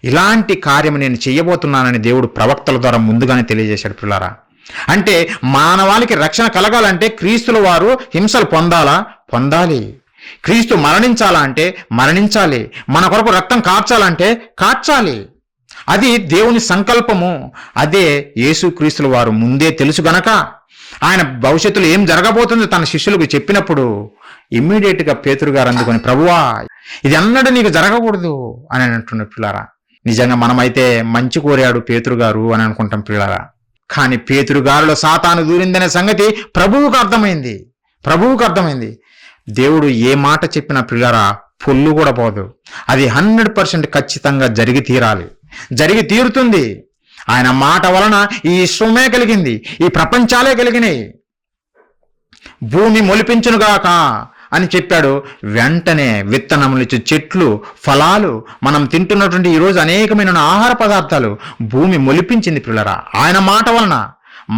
A: ఇలాంటి కార్యము నేను చేయబోతున్నానని దేవుడు ప్రవక్తల ద్వారా ముందుగానే తెలియజేశాడు పిల్లారా. అంటే మానవాళికి రక్షణ కలగాలంటే క్రీస్తుల వారు హింసలు పొందాలి. క్రీస్తు మరణించాలా అంటే మరణించాలి, మన కొరకు రక్తం కార్చాలంటే కార్చాలి. అది దేవుని సంకల్పము. అదే యేసుక్రీస్తుల వారు ముందే తెలుసు గనక ఆయన భవిష్యత్తులో ఏం జరగబోతుందో తన శిష్యులకు చెప్పినప్పుడు ఇమ్మీడియట్గా పేతురు గారు అందుకొని, ప్రభువా ఇది అన్నడు నీకు జరగకూడదు అని అంటున్న పిల్లారా. నిజంగా మనమైతే మంచి కోరాడు పేతురు గారు అని అనుకుంటాం పిల్లారా. కానీ పేతురు గారిలో సాతాను దూరిందనే సంగతి ప్రభువుకు అర్థమైంది. దేవుడు ఏ మాట చెప్పినా పిల్లరా పొల్లు కూడా పోదు. అది 100% ఖచ్చితంగా జరిగి తీరుతుంది. ఆయన మాట వలన ఈ విశ్వమే కలిగింది, ఈ ప్రపంచాలే కలిగినాయి. భూమి మొలిపించునుగాక అని చెప్పాడు. వెంటనే విత్తనములిచ్చు చెట్లు, ఫలాలు, మనం తింటున్నటువంటి ఈరోజు అనేకమైన ఆహార పదార్థాలు భూమి మొలిపించింది పిల్లరా. ఆయన మాట వలన,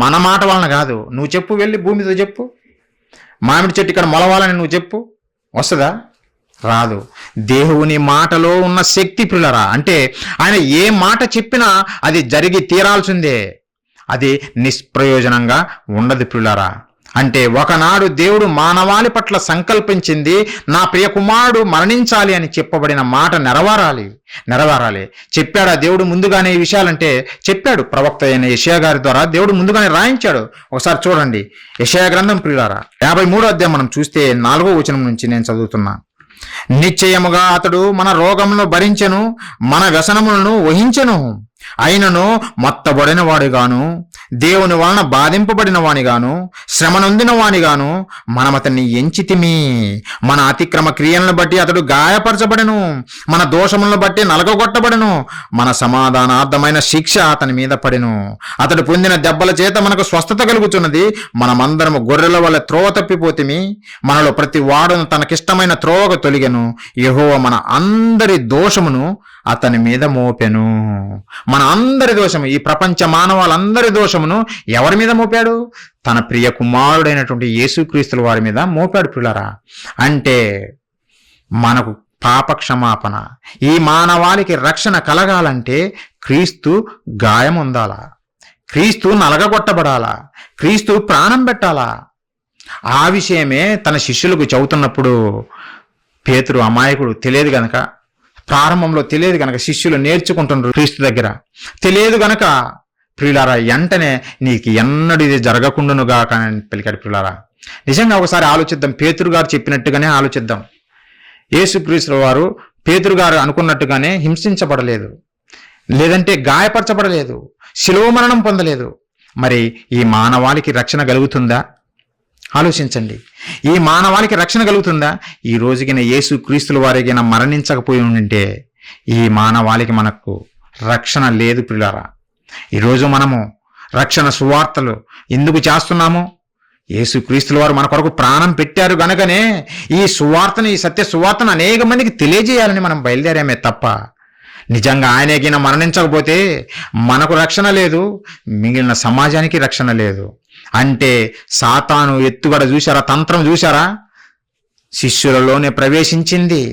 A: మన మాట వలన కాదు. నువ్వు చెప్పు, వెళ్ళి భూమితో చెప్పు, మామిడి చెట్టు ఇక్కడ మొలవాలని నువ్వు చెప్పు, వస్తుందా? రాదు. దేవుని మాటలో ఉన్న శక్తి పిల్లరా. అంటే ఆయన ఏ మాట చెప్పినా అది జరిగి తీరాల్సిందే, అది నిష్ప్రయోజనంగా ఉండదు పిల్లరా. అంటే ఒకనాడు దేవుడు మానవాళి పట్ల సంకల్పించింది, నా ప్రియ కుమారుడు మరణించాలి అని చెప్పబడిన మాట నెరవేరాలి. చెప్పాడా దేవుడు ముందుగానే ఈ విషయాలంటే? చెప్పాడు. ప్రవక్త అయిన యెషయా గారి ద్వారా దేవుడు ముందుగానే రాయించాడు. ఒకసారి చూడండి యెషయా గ్రంథం ప్రియులారా, 53వ అధ్యాయం మనం చూస్తే 4వ వచనం నుంచి నేను చదువుతున్నా. నిశ్చయముగా అతడు మన రోగములను భరించెను, మన వ్యసనములను వహించెను, అయినను మొత్తబడిన వాడిగాను, దేవుని వలన బాధింపబడిన వానిగాను, శ్రమ నొందిన వానిగాను మనం అతన్ని ఎంచితిమి. మన అతిక్రమ క్రియలను బట్టి అతడు గాయపరచబడెను, మన దోషములను బట్టి నలగొట్టబడెను, మన సమాధానార్థమైన శిక్ష అతని మీద పడెను. అతడు పొందిన దెబ్బల చేత మనకు స్వస్థత కలుగుతున్నది. మనమందరము గొర్రెల వల్ల త్రోవ తప్పిపోతిమి, మనలో ప్రతి వాడును తనకిష్టమైన త్రోవకు తొలిగెను. యెహోవా మన అందరి దోషమును అతని మీద మోపెను. మన అందరి దోషము, ఈ ప్రపంచ మానవాళ్ళందరి దోషమును ఎవరి మీద మోపాడు? తన ప్రియ కుమారుడైనటువంటి యేసుక్రీస్తుల వారి మీద మోపాడు పిల్లరా. అంటే మనకు పాప క్షమాపణ, ఈ మానవాళికి రక్షణ కలగాలంటే క్రీస్తు గాయం ఉండాలా, క్రీస్తు నలగగొట్టబడాలా, క్రీస్తు ప్రాణం పెట్టాలా. ఆ విషయమే తన శిష్యులకు చెబుతున్నప్పుడు పేతురు అమాయకుడు, తెలియదు గనక, ప్రారంభంలో తెలియదు గనక, శిష్యులు నేర్చుకుంటున్నారు క్రీస్తు దగ్గర, తెలియదు గనక ప్రియులారా వెంటనే నీకు ఎన్నడూ ఇది జరగకుండానుగా కానీ పలికాడు. ప్రియులారా నిజంగా ఒకసారి ఆలోచిద్దాం, పేతురు గారు చెప్పినట్టుగానే ఆలోచిద్దాం. యేసుక్రీస్తు వారు పేతురు గారు అనుకున్నట్టుగానే హింసించబడలేదు, లేదంటే గాయపరచబడలేదు, శిలువ మరణం పొందలేదు. మరి ఈ మానవాళికి రక్షణ కలుగుతుందా? ఆలోచించండి. ఈ మానవాళికి రక్షణ కలుగుతుందా? ఈ రోజుకిన యేసుక్రీస్తుల వారికైనా మరణించకపోయి ఉంటే ఈ మానవాళికి మనకు రక్షణ లేదు ప్రియులారా. ఈరోజు మనము రక్షణ సువార్తలు ఎందుకు చేస్తున్నాము? యేసుక్రీస్తుల వారు మన కొరకు ప్రాణం పెట్టారు గనకనే ఈ సువార్తను, ఈ సత్య సువార్తను అనేక మందికి తెలియజేయాలని మనం బయలుదేరామే తప్ప నిజంగా ఆయనకిన మరణించకపోతే మనకు రక్షణ లేదు, మిగిలిన సమాజానికి రక్షణ లేదు. అంటే సాతాను ఎత్తుగడ చూశారా, తంత్రం చూశారా? శిష్యులలోనే ప్రవేశించింది,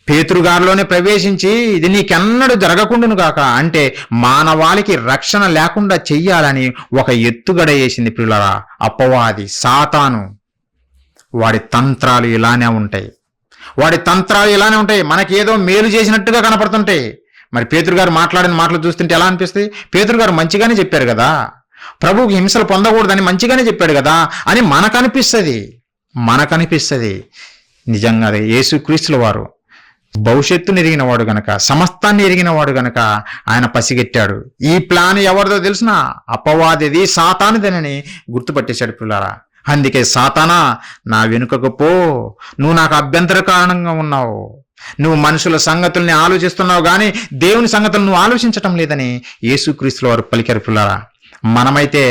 A: పేతురుగారిలోనే ప్రవేశించి ఇది నీకెన్నడూ జరగకుండాను గాక అంటే మానవాళికి రక్షణ లేకుండా చెయ్యాలని ఒక ఎత్తుగడ వేసింది పిల్లరా అపవాది, సాతాను. వాడి తంత్రాలు ఇలానే ఉంటాయి, మనకేదో మేలు చేసినట్టుగా కనపడుతుంటాయి. మరి పేతురు గారు మాట్లాడిన మాటలు చూస్తుంటే ఎలా అనిపిస్తుంది? పేతురు గారు మంచిగానే చెప్పారు కదా, ప్రభువుకి హింసలు పొందకూడదని మంచిగానే చెప్పాడు కదా అని మనకనిపిస్తుంది. నిజంగా యేసుక్రీస్తుల వారు భవిష్యత్తుని ఎరిగిన వాడు గనక, సమస్తాన్ని ఎరిగిన వాడు గనక ఆయన పసిగట్టాడు. ఈ ప్లాన్ ఎవరిదో తెలిసిన అపవాదిది, సాతానుదేనని గుర్తుపట్టేశాడు పిల్లారా. అందుకే సాతానా, నా వెనుకకు పో, నువ్వు నాకు అభ్యంతర కారణంగా ఉన్నావు, నువ్వు మనుషుల సంగతుల్ని ఆలోచిస్తున్నావు కానీ దేవుని సంగతులు నువ్వు ఆలోచించటం లేదని యేసుక్రీస్తుల వారు పలికారు పిల్లారా. మనమైతే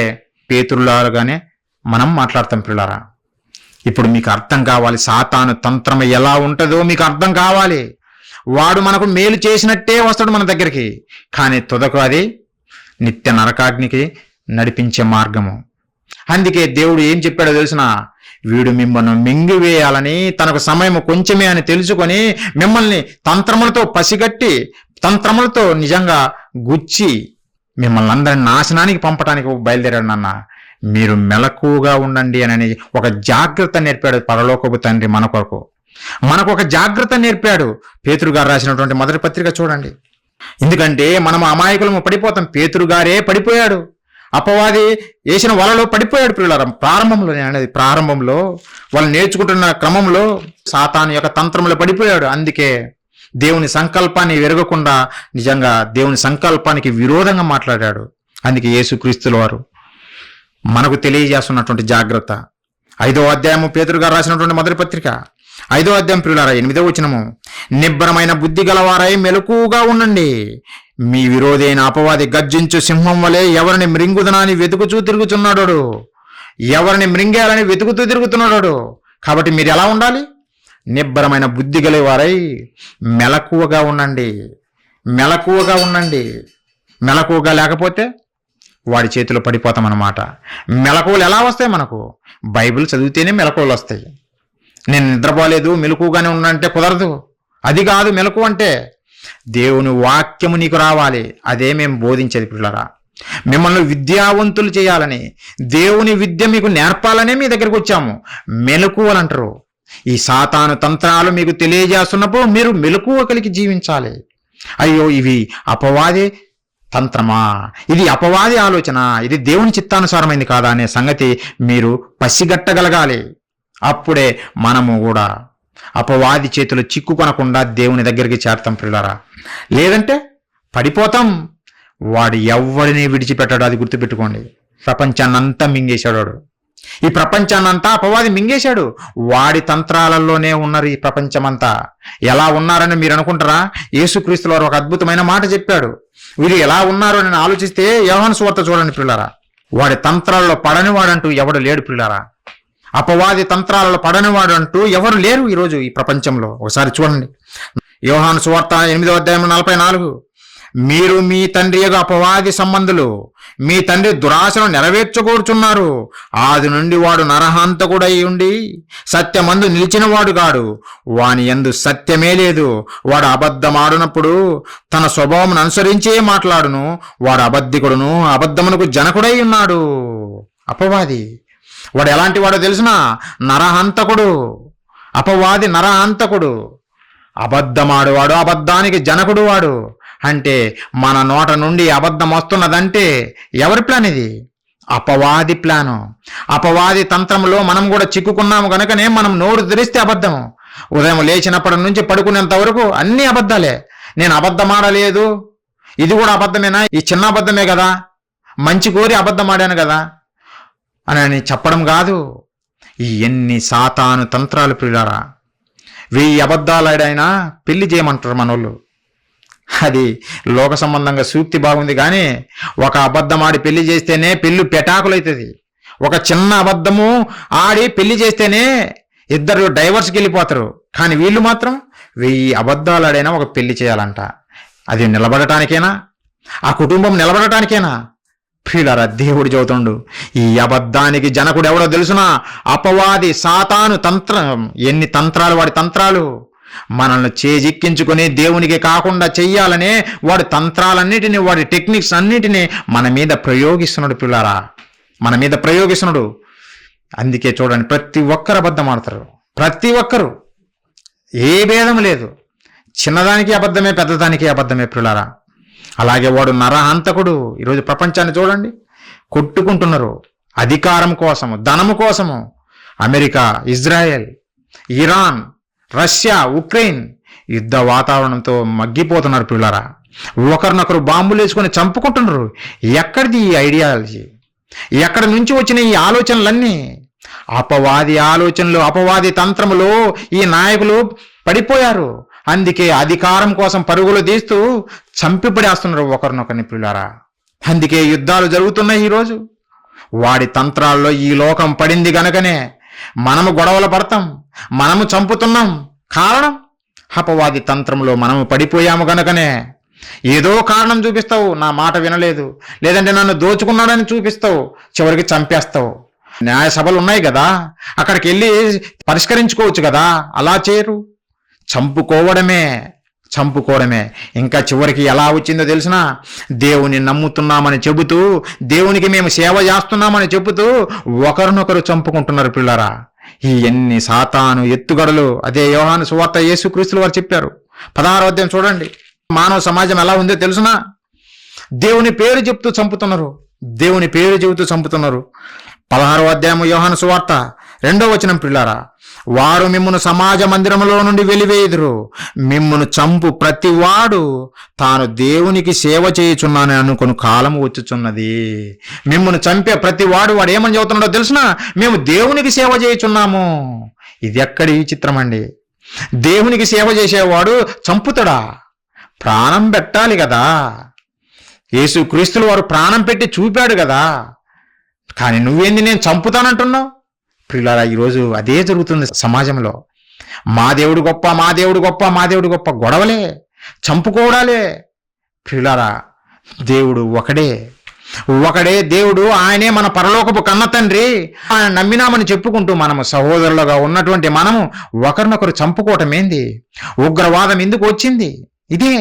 A: పేతురులాగానే మనం మాట్లాడతాం పిల్లారా. ఇప్పుడు మీకు అర్థం కావాలి, సాతాను తంత్రం ఎలా ఉంటుందో మీకు అర్థం కావాలి. వాడు మనకు మేలు చేసినట్టే వస్తాడు మన దగ్గరికి, కానీ తుదకు అది నిత్య నరకాగ్నికి నడిపించే మార్గము. అందుకే దేవుడు ఏం చెప్పాడో తెలిసిన, వీడు మిమ్మల్ని మింగివేయాలని, తనకు సమయం కొంచెమే అని తెలుసుకొని మిమ్మల్ని తంత్రములతో పసిగట్టి, తంత్రములతో నిజంగా గుచ్చి మిమ్మల్ని అందరిని నాశనానికి పంపడానికి బయలుదేరాడు. నాన్న, మీరు మెలకువగా ఉండండి అని ఒక జాగ్రత్త నేర్పాడు పరలోకపు తండ్రి మన కొరకు. మనకు ఒక జాగ్రత్త నేర్పాడు. పేతురు గారు రాసినటువంటి మొదటి పత్రిక చూడండి. ఎందుకంటే మనం అమాయకులము పడిపోతాం. పేతురు గారే పడిపోయాడు, అపవాది వేసిన వలలో పడిపోయాడు పిల్లల. ప్రారంభంలో నేను అనేది, ప్రారంభంలో వాళ్ళు నేర్చుకుంటున్న క్రమంలో సాతాను యొక్క తంత్రంలో పడిపోయాడు. అందుకే దేవుని సంకల్పాన్ని ఎరగకుండా నిజంగా దేవుని సంకల్పానికి విరోధంగా మాట్లాడాడు. అందుకే యేసుక్రీస్తుల వారు మనకు తెలియజేస్తున్నటువంటి జాగ్రత్త. 5వ అధ్యాయము పేతురు గారు రాసినటువంటి మొదటి పత్రిక 5వ అధ్యాయం ప్రియులారా 8వ వచనము, నిబ్బరమైన బుద్ధి గలవారై మెలకువగా ఉండండి, మీ విరోధైన అపవాది గర్జించు సింహం వలె ఎవరిని మృంగుదనాన్ని వెతుకుతూ తిరుగుతున్నాడు, ఎవరిని మృంగేయాలని వెతుకుతూ తిరుగుతున్నాడు. కాబట్టి మీరు ఎలా ఉండాలి? నిబ్బరమైన బుద్ధి గలవారై మెలకువగా ఉండండి. మెలకువగా లేకపోతే వాడి చేతిలో పడిపోతామన్నమాట. మెలకువలు ఎలా వస్తాయి మనకు? బైబిల్ చదివితేనే మెలకువలు వస్తాయి. నేను నిద్రపోలేదు మెలకువగానే ఉన్నానంటే కుదరదు. అది కాదు మెలకువ అంటే. దేవుని వాక్యము నీకు రావాలి, అదే మేము బోధించేది పిల్లరా. మిమ్మల్ని విద్యావంతులు చేయాలని, దేవుని విద్య మీకు నేర్పాలనే మీ దగ్గరికి వచ్చాము. మెలకువలు అంటారు. ఈ సాతాను తంత్రాలు మీకు తెలియజేస్తున్నప్పుడు మీరు మెలకువ కలిగి జీవించాలి. అయ్యో ఇవి అపవాది తంత్రమా, ఇది అపవాది ఆలోచన, ఇది దేవుని చిత్తానుసారమైంది కాదా అనే సంగతి మీరు పసిగట్టగలగాలి. అప్పుడే మనము కూడా అపవాది చేతులు చిక్కుకొనకుండా దేవుని దగ్గరికి చేరతాం పిల్లరా. లేదంటే పడిపోతాం. వాడు ఎవరిని విడిచిపెట్టాడు, అది గుర్తుపెట్టుకోండి. ప్రపంచాన్నంతా మింగేశాడు వాడు. ఈ ప్రపంచాన్నంతా అపవాది మింగేశాడు. వాడి తంత్రాలలోనే ఉన్నారు ఈ ప్రపంచమంతా. ఎలా ఉన్నారని మీరు అనుకుంటారా? యేసుక్రీస్తుల వారు ఒక అద్భుతమైన మాట చెప్పాడు. వీరు ఎలా ఉన్నారు అని ఆలోచిస్తే యోహాను సువార్త చూడండి పిల్లారా. వాడి తంత్రాలలో పడనివాడంటూ ఎవడు లేడు పిల్లారా. అపవాది తంత్రాలలో పడనివాడు అంటూ ఎవరు లేరు ఈరోజు ఈ ప్రపంచంలో. ఒకసారి చూడండి యోహాను సువార్త 8వ అధ్యాయం 44, మీరు మీ తండ్రి యొక్క అపవాది సంబంధులు, మీ తండ్రి దురాశను నెరవేర్చుకోరుచున్నారు. ఆది నుండి వాడు నరహంతకుడై ఉండి సత్యమందు నిలిచినవాడు కాడు, వాని యందు సత్యమే లేదు. వాడు అబద్ధమాడునప్పుడు తన స్వభావం అనుసరించే మాట్లాడును. వాడు అబద్ధికుడును, అబద్ధమునకు జనకుడై ఉన్నాడు. అపవాది వాడు ఎలాంటి వాడో తెలిసిన? నరహంతకుడు. అపవాది నరహంతకుడు, అబద్ధమాడువాడు, అబద్ధానికి జనకుడు వాడు. అంటే మన నోట నుండి అబద్ధం వస్తున్నదంటే ఎవరి ప్లాన్ ఇది? అపవాది ప్లాను. అపవాది తంత్రంలో మనం కూడా చిక్కుకున్నాము కనుకనే మనం నోరు తెరిస్తే అబద్ధము, ఉదయం లేచినప్పటి నుంచి పడుకునేంత వరకు అన్నీ అబద్ధాలే. నేను అబద్ధం ఆడలేదు, ఇది కూడా అబద్ధమేనా, ఈ చిన్న అబద్ధమే కదా, మంచి కోరి అబద్ధం ఆడాను కదా అని చెప్పడం కాదు. ఈ ఎన్ని సాతాను తంత్రాలు ప్రియులారా. 1000 అబద్ధాలు ఆడైనా పెళ్లి చేయమంటారు మనోళ్ళు. అది లోక సంబంధంగా సూక్తి బాగుంది, కానీ ఒక అబద్ధం ఆడి పెళ్లి చేస్తేనే పెళ్ళి పెటాకులవుతుంది. ఒక చిన్న అబద్ధము ఆడి పెళ్లి చేస్తేనే ఇద్దరు డైవర్స్కి వెళ్ళిపోతారు. కానీ వీళ్ళు మాత్రం 1000 అబద్ధాలు ఆడైనా ఒక పెళ్లి చేయాలంట. అది నిలబడటానికేనా? ఆ కుటుంబం నిలబడటానికేనా? ప్రియులారా, దేవుడు చెబుతుండు, ఈ అబద్ధానికి జనకుడు ఎవడో తెలుసునా? అపవాది, సాతాను తంత్రం. ఎన్ని తంత్రాలు, వాడి తంత్రాలు. మనల్ని చేజిక్కించుకొని దేవునికి కాకుండా చెయ్యాలనే వాడి తంత్రాలన్నిటినీ, వాడి టెక్నిక్స్ అన్నిటినీ మన మీద ప్రయోగిస్తున్నాడు ప్రియులారా, మన మీద ప్రయోగిస్తున్నాడు. అందుకే చూడండి, ప్రతి ఒక్కరు అబద్ధం ఆడతారు. ప్రతి ఒక్కరు, ఏ భేదం లేదు. చిన్నదానికి అబద్ధమే, పెద్దదానికి అబద్ధమే ప్రియులారా. అలాగే వాడు నరహంతకుడు. ఈరోజు ప్రపంచాన్ని చూడండి, కొట్టుకుంటున్నారు అధికారం కోసము, ధనము కోసము. America, Israel, Iran, Russia, Ukraine యుద్ధ వాతావరణంతో మగ్గిపోతున్నారు ప్రియులారా. ఒకరినొకరు బాంబులు వేసుకొని చంపుకుంటున్నారు. ఎక్కడిది ఈ ఐడియాలజీ? ఎక్కడి నుంచి వచ్చిన ఈ ఆలోచనలన్నీ? అపవాది ఆలోచనలు, అపవాది తంత్రములు ఈ నాయకులు పడిపోయారు. అందుకే అధికారం కోసం పరుగులు తీస్తూ చంపిపడేస్తున్నారు ఒకరినొకరిని ప్రియులారా. అందుకే యుద్ధాలు జరుగుతున్నాయి ఈరోజు. వాడి తంత్రాల్లో ఈ లోకం పడింది గనకనే మనము గొడవలు పడతాం, మనము చంపుతున్నాం. కారణం అపవాది తంత్రంలో మనము పడిపోయాము గనకనే. ఏదో కారణం చూపిస్తావు, నా మాట వినలేదు, లేదంటే నన్ను దోచుకున్నాడని చూపిస్తావు, చివరికి చంపేస్తావు. న్యాయ సభలు ఉన్నాయి కదా, అక్కడికి వెళ్ళి పరిష్కరించుకోవచ్చు కదా. అలా చేయరు, చంపుకోవడమే. ఇంకా చివరికి ఎలా వచ్చిందో తెలిసినా, దేవుని నమ్ముతున్నామని చెబుతూ, దేవునికి మేము సేవ చేస్తున్నామని చెబుతూ ఒకరినొకరు చంపుకుంటున్నారు పిల్లరా. ఈ ఎన్ని సాతాను ఎత్తుగడలు. అదే యోహాను సువార్త యేసుక్రీస్తుల వారు చెప్పారు. 16వ అధ్యాయం చూడండి, మానవ సమాజం ఎలా ఉందో తెలుసునా? దేవుని పేరు చెప్తూ చంపుతున్నారు, దేవుని పేరు చెబుతూ చంపుతున్నారు. 16వ అధ్యాయం యోహాను సువార్త 2వ వచనం, పిల్లారా, వారు మిమ్మును సమాజ మందిరములో నుండి వెలివేయుదురు, మిమ్మును చంపు ప్రతివాడు తాను దేవునికి సేవ చేయుచున్నానని అనుకుని కాలము వచ్చుచున్నది. మిమ్మును చంపే ప్రతివాడు వాడు ఏమని చెబుతున్నాడో తెలుసునా? మేము దేవునికి సేవ చేయుచున్నాము. ఇది ఎక్కడి చిత్రం అండి? దేవునికి సేవ చేసేవాడు చంపుతాడా? ప్రాణం పెట్టాలి కదా. యేసుక్రీస్తుల వారు ప్రాణం పెట్టి చూపాడు కదా. కానీ నువ్వేంది నేను చంపుతానంటున్నావు? ప్రియులారా, ఈరోజు అదే జరుగుతుంది సమాజంలో. మా దేవుడు గొప్ప, మా దేవుడు గొప్ప, మా దేవుడు గొప్ప, గొడవలే, చంపుకోవడాలే. ప్రియులారా, దేవుడు ఒకడే దేవుడు. ఆయనే మన పరలోకపు కన్న తండ్రి. ఆయన నమ్మినామని చెప్పుకుంటూ మనము సహోదరులుగా ఉన్నటువంటి మనము ఒకరినొకరు చంపుకోవటం ఏంది? ఉగ్రవాదం ఎందుకు వచ్చింది? ఇదే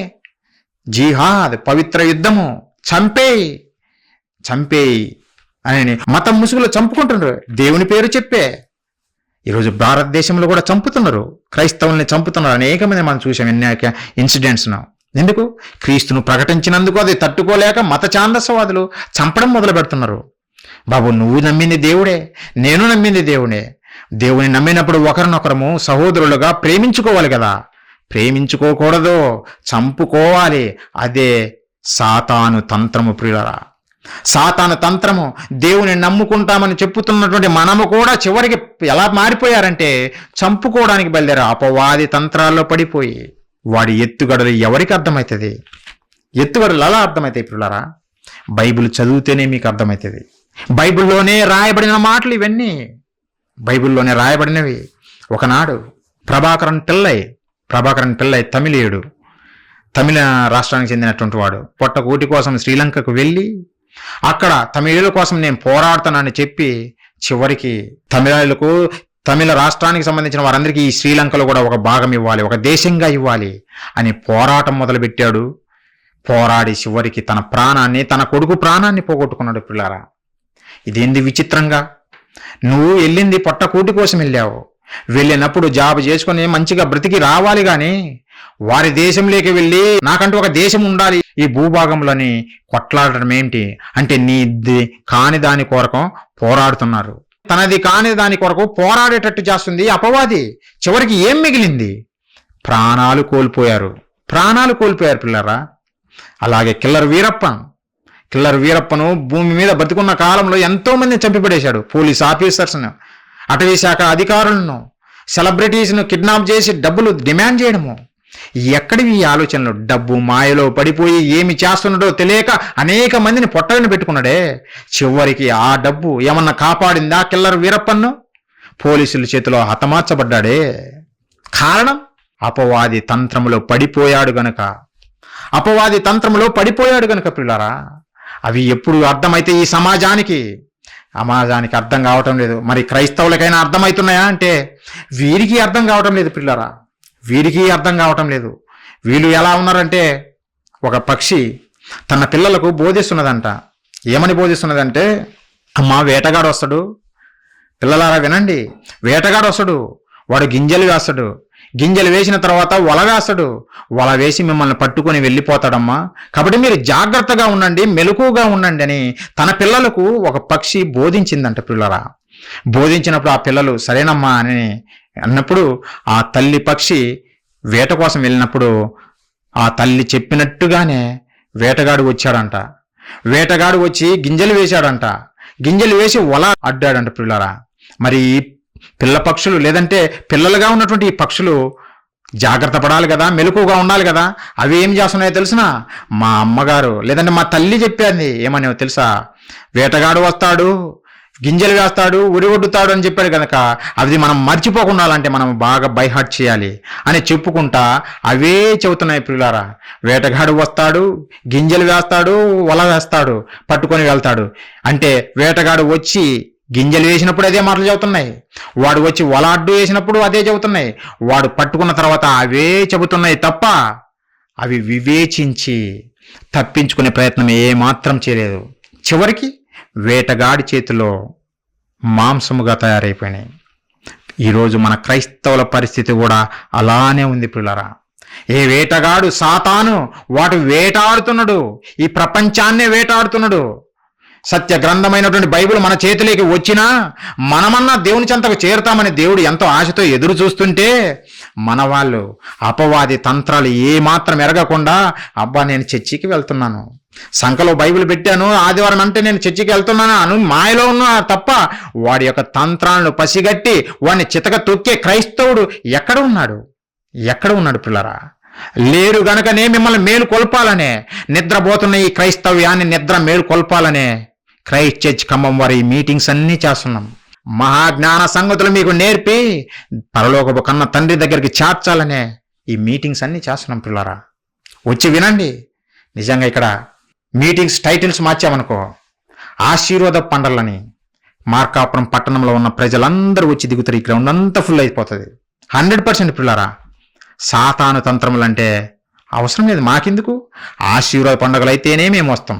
A: జిహాద్, పవిత్ర యుద్ధము. చంపేయి అని మతం ముసుగులో చంపుకుంటున్నారు, దేవుని పేరు చెప్పే. ఈరోజు భారతదేశంలో కూడా చంపుతున్నారు, క్రైస్తవుల్ని చంపుతున్నారు. అనేకమంది మనం చూసాం అనేక ఇన్సిడెంట్స్ను. ఎందుకు? క్రీస్తును ప్రకటించినందుకు అది తట్టుకోలేక మత ఛాందసవాదులు చంపడం మొదలు పెడుతున్నారు. బాబు, నువ్వు నమ్మింది దేవుడే, నేను నమ్మింది దేవుడే. దేవుని నమ్మినప్పుడు ఒకరినొకరము సహోదరులుగా ప్రేమించుకోవాలి కదా. ప్రేమించుకోకూడదు, చంపుకోవాలి. అదే సాతాను తంత్రము ప్రియులరా. సాతాను తంత్రము. దేవుని నమ్ముకుంటామని చెప్పుతున్నటువంటి మనము కూడా చివరికి ఎలా మారిపోయారంటే చంపుకోవడానికి బయలుదేరా. అపవాది తంత్రాల్లో పడిపోయి వాడి ఎత్తుగడలు ఎవరికి అర్థమవుతుంది? ఎత్తుగడలు ఎలా అర్థమవుతాయి ప్రియులారా? బైబిల్ చదివితేనే మీకు అర్థమవుతుంది. బైబిల్లోనే రాయబడిన మాటలు ఇవన్నీ, బైబిల్లోనే రాయబడినవి. ఒకనాడు ప్రభాకరన్ పిల్లై తమిళీయుడు, తమిళ రాష్ట్రానికి చెందినటువంటి వాడు, పొట్టకూటి కోసం శ్రీలంకకు వెళ్ళి అక్కడ తమిళుల కోసం నేను పోరాడతానని చెప్పి చివరికి తమిళ రాష్ట్రానికి సంబంధించిన వారందరికీ ఈ శ్రీలంకలో కూడా ఒక భాగం ఇవ్వాలి, ఒక దేశంగా ఇవ్వాలి అని పోరాటం మొదలుపెట్టాడు. పోరాడి చివరికి తన ప్రాణాన్ని, తన కొడుకు ప్రాణాన్ని పోగొట్టుకున్నాడు. పిల్లారా, ఇదేంది విచిత్రంగా? నువ్వు వెళ్ళింది పొట్టకూటి కోసం వెళ్ళావు. వెళ్ళినప్పుడు జాబ్ చేసుకుని మంచిగా బ్రతికి రావాలి, కానీ వారి దేశంలోకి వెళ్ళి నాకంటూ ఒక దేశం ఉండాలి ఈ భూభాగంలోని కొట్లాడటం ఏంటి అంటే నీ కాని దాని కొరకు పోరాడుతున్నారు. తనది కాని దాని కొరకు పోరాడేటట్టు చేస్తుంది అపవాది. చివరికి ఏం మిగిలింది? ప్రాణాలు కోల్పోయారు పిల్లరా. అలాగే కిల్లర్ వీరప్పను భూమి మీద బతికున్న కాలంలో ఎంతో మందిని చంపిపడేశాడు. పోలీస్ ఆఫీసర్స్ను, అటవీ శాఖ అధికారులను, సెలబ్రిటీస్ను కిడ్నాప్ చేసి డబ్బులు డిమాండ్ చేయడము. ఎక్కడివి ఈ ఆలోచనలు? డబ్బు మాయలో పడిపోయి ఏమి చేస్తున్నాడో తెలియక అనేక మందిని పొట్టలను పెట్టుకున్నాడే. చివరికి ఆ డబ్బు ఏమన్నా కాపాడిందా కిల్లర్ వీరప్పన్ను? పోలీసుల చేతిలో హతమార్చబడ్డాడే. కారణం అపవాది తంత్రములో పడిపోయాడు గనుక పిల్లారా. అవి ఎప్పుడు అర్థమైతే ఈ సమాజానికి అర్థం కావటం లేదు. మరి క్రైస్తవులకైనా అర్థమవుతున్నాయా అంటే వీరికి అర్థం కావటం లేదు పిల్లరా, వీరికి అర్థం కావటం లేదు. వీళ్ళు ఎలా ఉన్నారంటే, ఒక పక్షి తన పిల్లలకు బోధిస్తున్నదంట. ఏమని బోధిస్తున్నదంటే, అమ్మ వేటగాడు వస్తాడు, పిల్లలారా వినండి, వేటగాడు వస్తాడు, వాడు గింజలు వేస్తాడు, గింజలు వేసిన తర్వాత వల వేస్తాడు, వల వేసి మిమ్మల్ని పట్టుకొని వెళ్ళిపోతాడమ్మా, కాబట్టి మీరు జాగ్రత్తగా ఉండండి, మెలకుగా ఉండండి అని తన పిల్లలకు ఒక పక్షి బోధించిందంట పిల్లరా. బోధించినప్పుడు ఆ పిల్లలు సరేనమ్మా అని అన్నప్పుడు ఆ తల్లి పక్షి వేట కోసం వెళ్ళినప్పుడు ఆ తల్లి చెప్పినట్టుగానే వేటగాడు వచ్చాడంట. వేటగాడు వచ్చి గింజలు వేశాడంట, గింజలు వేసి వల అడ్డాడంట పిల్లరా. మరి పిల్ల పక్షులు లేదంటే పిల్లలుగా ఉన్నటువంటి ఈ పక్షులు జాగ్రత్త పడాలి కదా, మెలకుగా ఉండాలి కదా. అవి ఏం చేస్తున్నాయో తెలుసునా? మా అమ్మగారు లేదంటే మా తల్లి చెప్పింది ఏమని తెలుసా? వేటగాడు వస్తాడు, గింజలు వేస్తాడు, ఉరిగొడ్డుతాడు అని చెప్పాడు కనుక అది మనం మర్చిపోకుండా అంటే మనం బాగా బైహార్ట్ చేయాలి అని చెప్పుకుంటా అవే చెబుతున్నాయి పిల్లారా. వేటగాడు వస్తాడు, గింజలు వేస్తాడు, వల వేస్తాడు, పట్టుకొని వెళ్తాడు అంటే వేటగాడు వచ్చి గింజలు వేసినప్పుడు అదే మాటలు చెబుతున్నాయి, వాడు వచ్చి వల అడ్డు వేసినప్పుడు అదే చెబుతున్నాయి, వాడు పట్టుకున్న తర్వాత అవే చెబుతున్నాయి తప్ప అవి వివేచించి తప్పించుకునే ప్రయత్నం ఏమాత్రం చేయలేదు. చివరికి వేటగాడి చేతిలో మాంసముగా తయారైపోయినాయి. ఈరోజు మన క్రైస్తవుల పరిస్థితి కూడా అలానే ఉంది పిల్లరా. ఏ వేటగాడు సాతాను వాడు వేటాడుతున్నాడు, ఈ ప్రపంచాన్నే వేటాడుతున్నాడు. సత్య గ్రంథమైనటువంటి బైబిల్ మన చేతిలోకి వచ్చినా మనమన్నా దేవుని చెంతకు చేరుతామని దేవుడు ఎంతో ఆశతో ఎదురు చూస్తుంటే మన వాళ్ళు అపవాది తంత్రాలు ఏమాత్రం ఎరగకుండా అబ్బా నేను చర్చికి వెళ్తున్నాను, సంఖలో బైబిల్ పెట్టాను, ఆదివారం అంటే నేను చర్చికి వెళ్తున్నాను అను మాయలో ఉన్నా తప్ప వాడి యొక్క తంత్రాలను పసిగట్టి వాడిని చితక తొక్కే క్రైస్తవుడు ఎక్కడ ఉన్నాడు పిల్లరా? లేరు గనకనే మిమ్మల్ని మేలు కొల్పాలనే, నిద్రపోతున్న ఈ క్రైస్తవ్యాన్ని నిద్ర మేలు కొల్పాలనే క్రైస్ట్ చర్చ్ ఖమ్మం వారి ఈ మీటింగ్స్ అన్నీ చేస్తున్నాం. మహాజ్ఞాన సంగతులు మీకు నేర్పి పరలోకపు కన్న తండ్రి దగ్గరికి చేర్చాలనే ఈ మీటింగ్స్ అన్నీ చేస్తున్నాం పిల్లరా. వచ్చి వినండి. నిజంగా ఇక్కడ మీటింగ్స్ టైటిల్స్ మార్చామనుకో, ఆశీర్వాద పండలని, మార్కాపురం పట్టణంలో ఉన్న ప్రజలందరూ వచ్చి దిగుతారు, ఈ గ్రౌండ్ అంతా ఫుల్ అయిపోతుంది 100% పిల్లరా. సాతాను తంత్రములు అంటే అవసరం లేదు మాకెందుకు, ఆశీర్వాద పండుగలు అయితేనే మేము వస్తాం.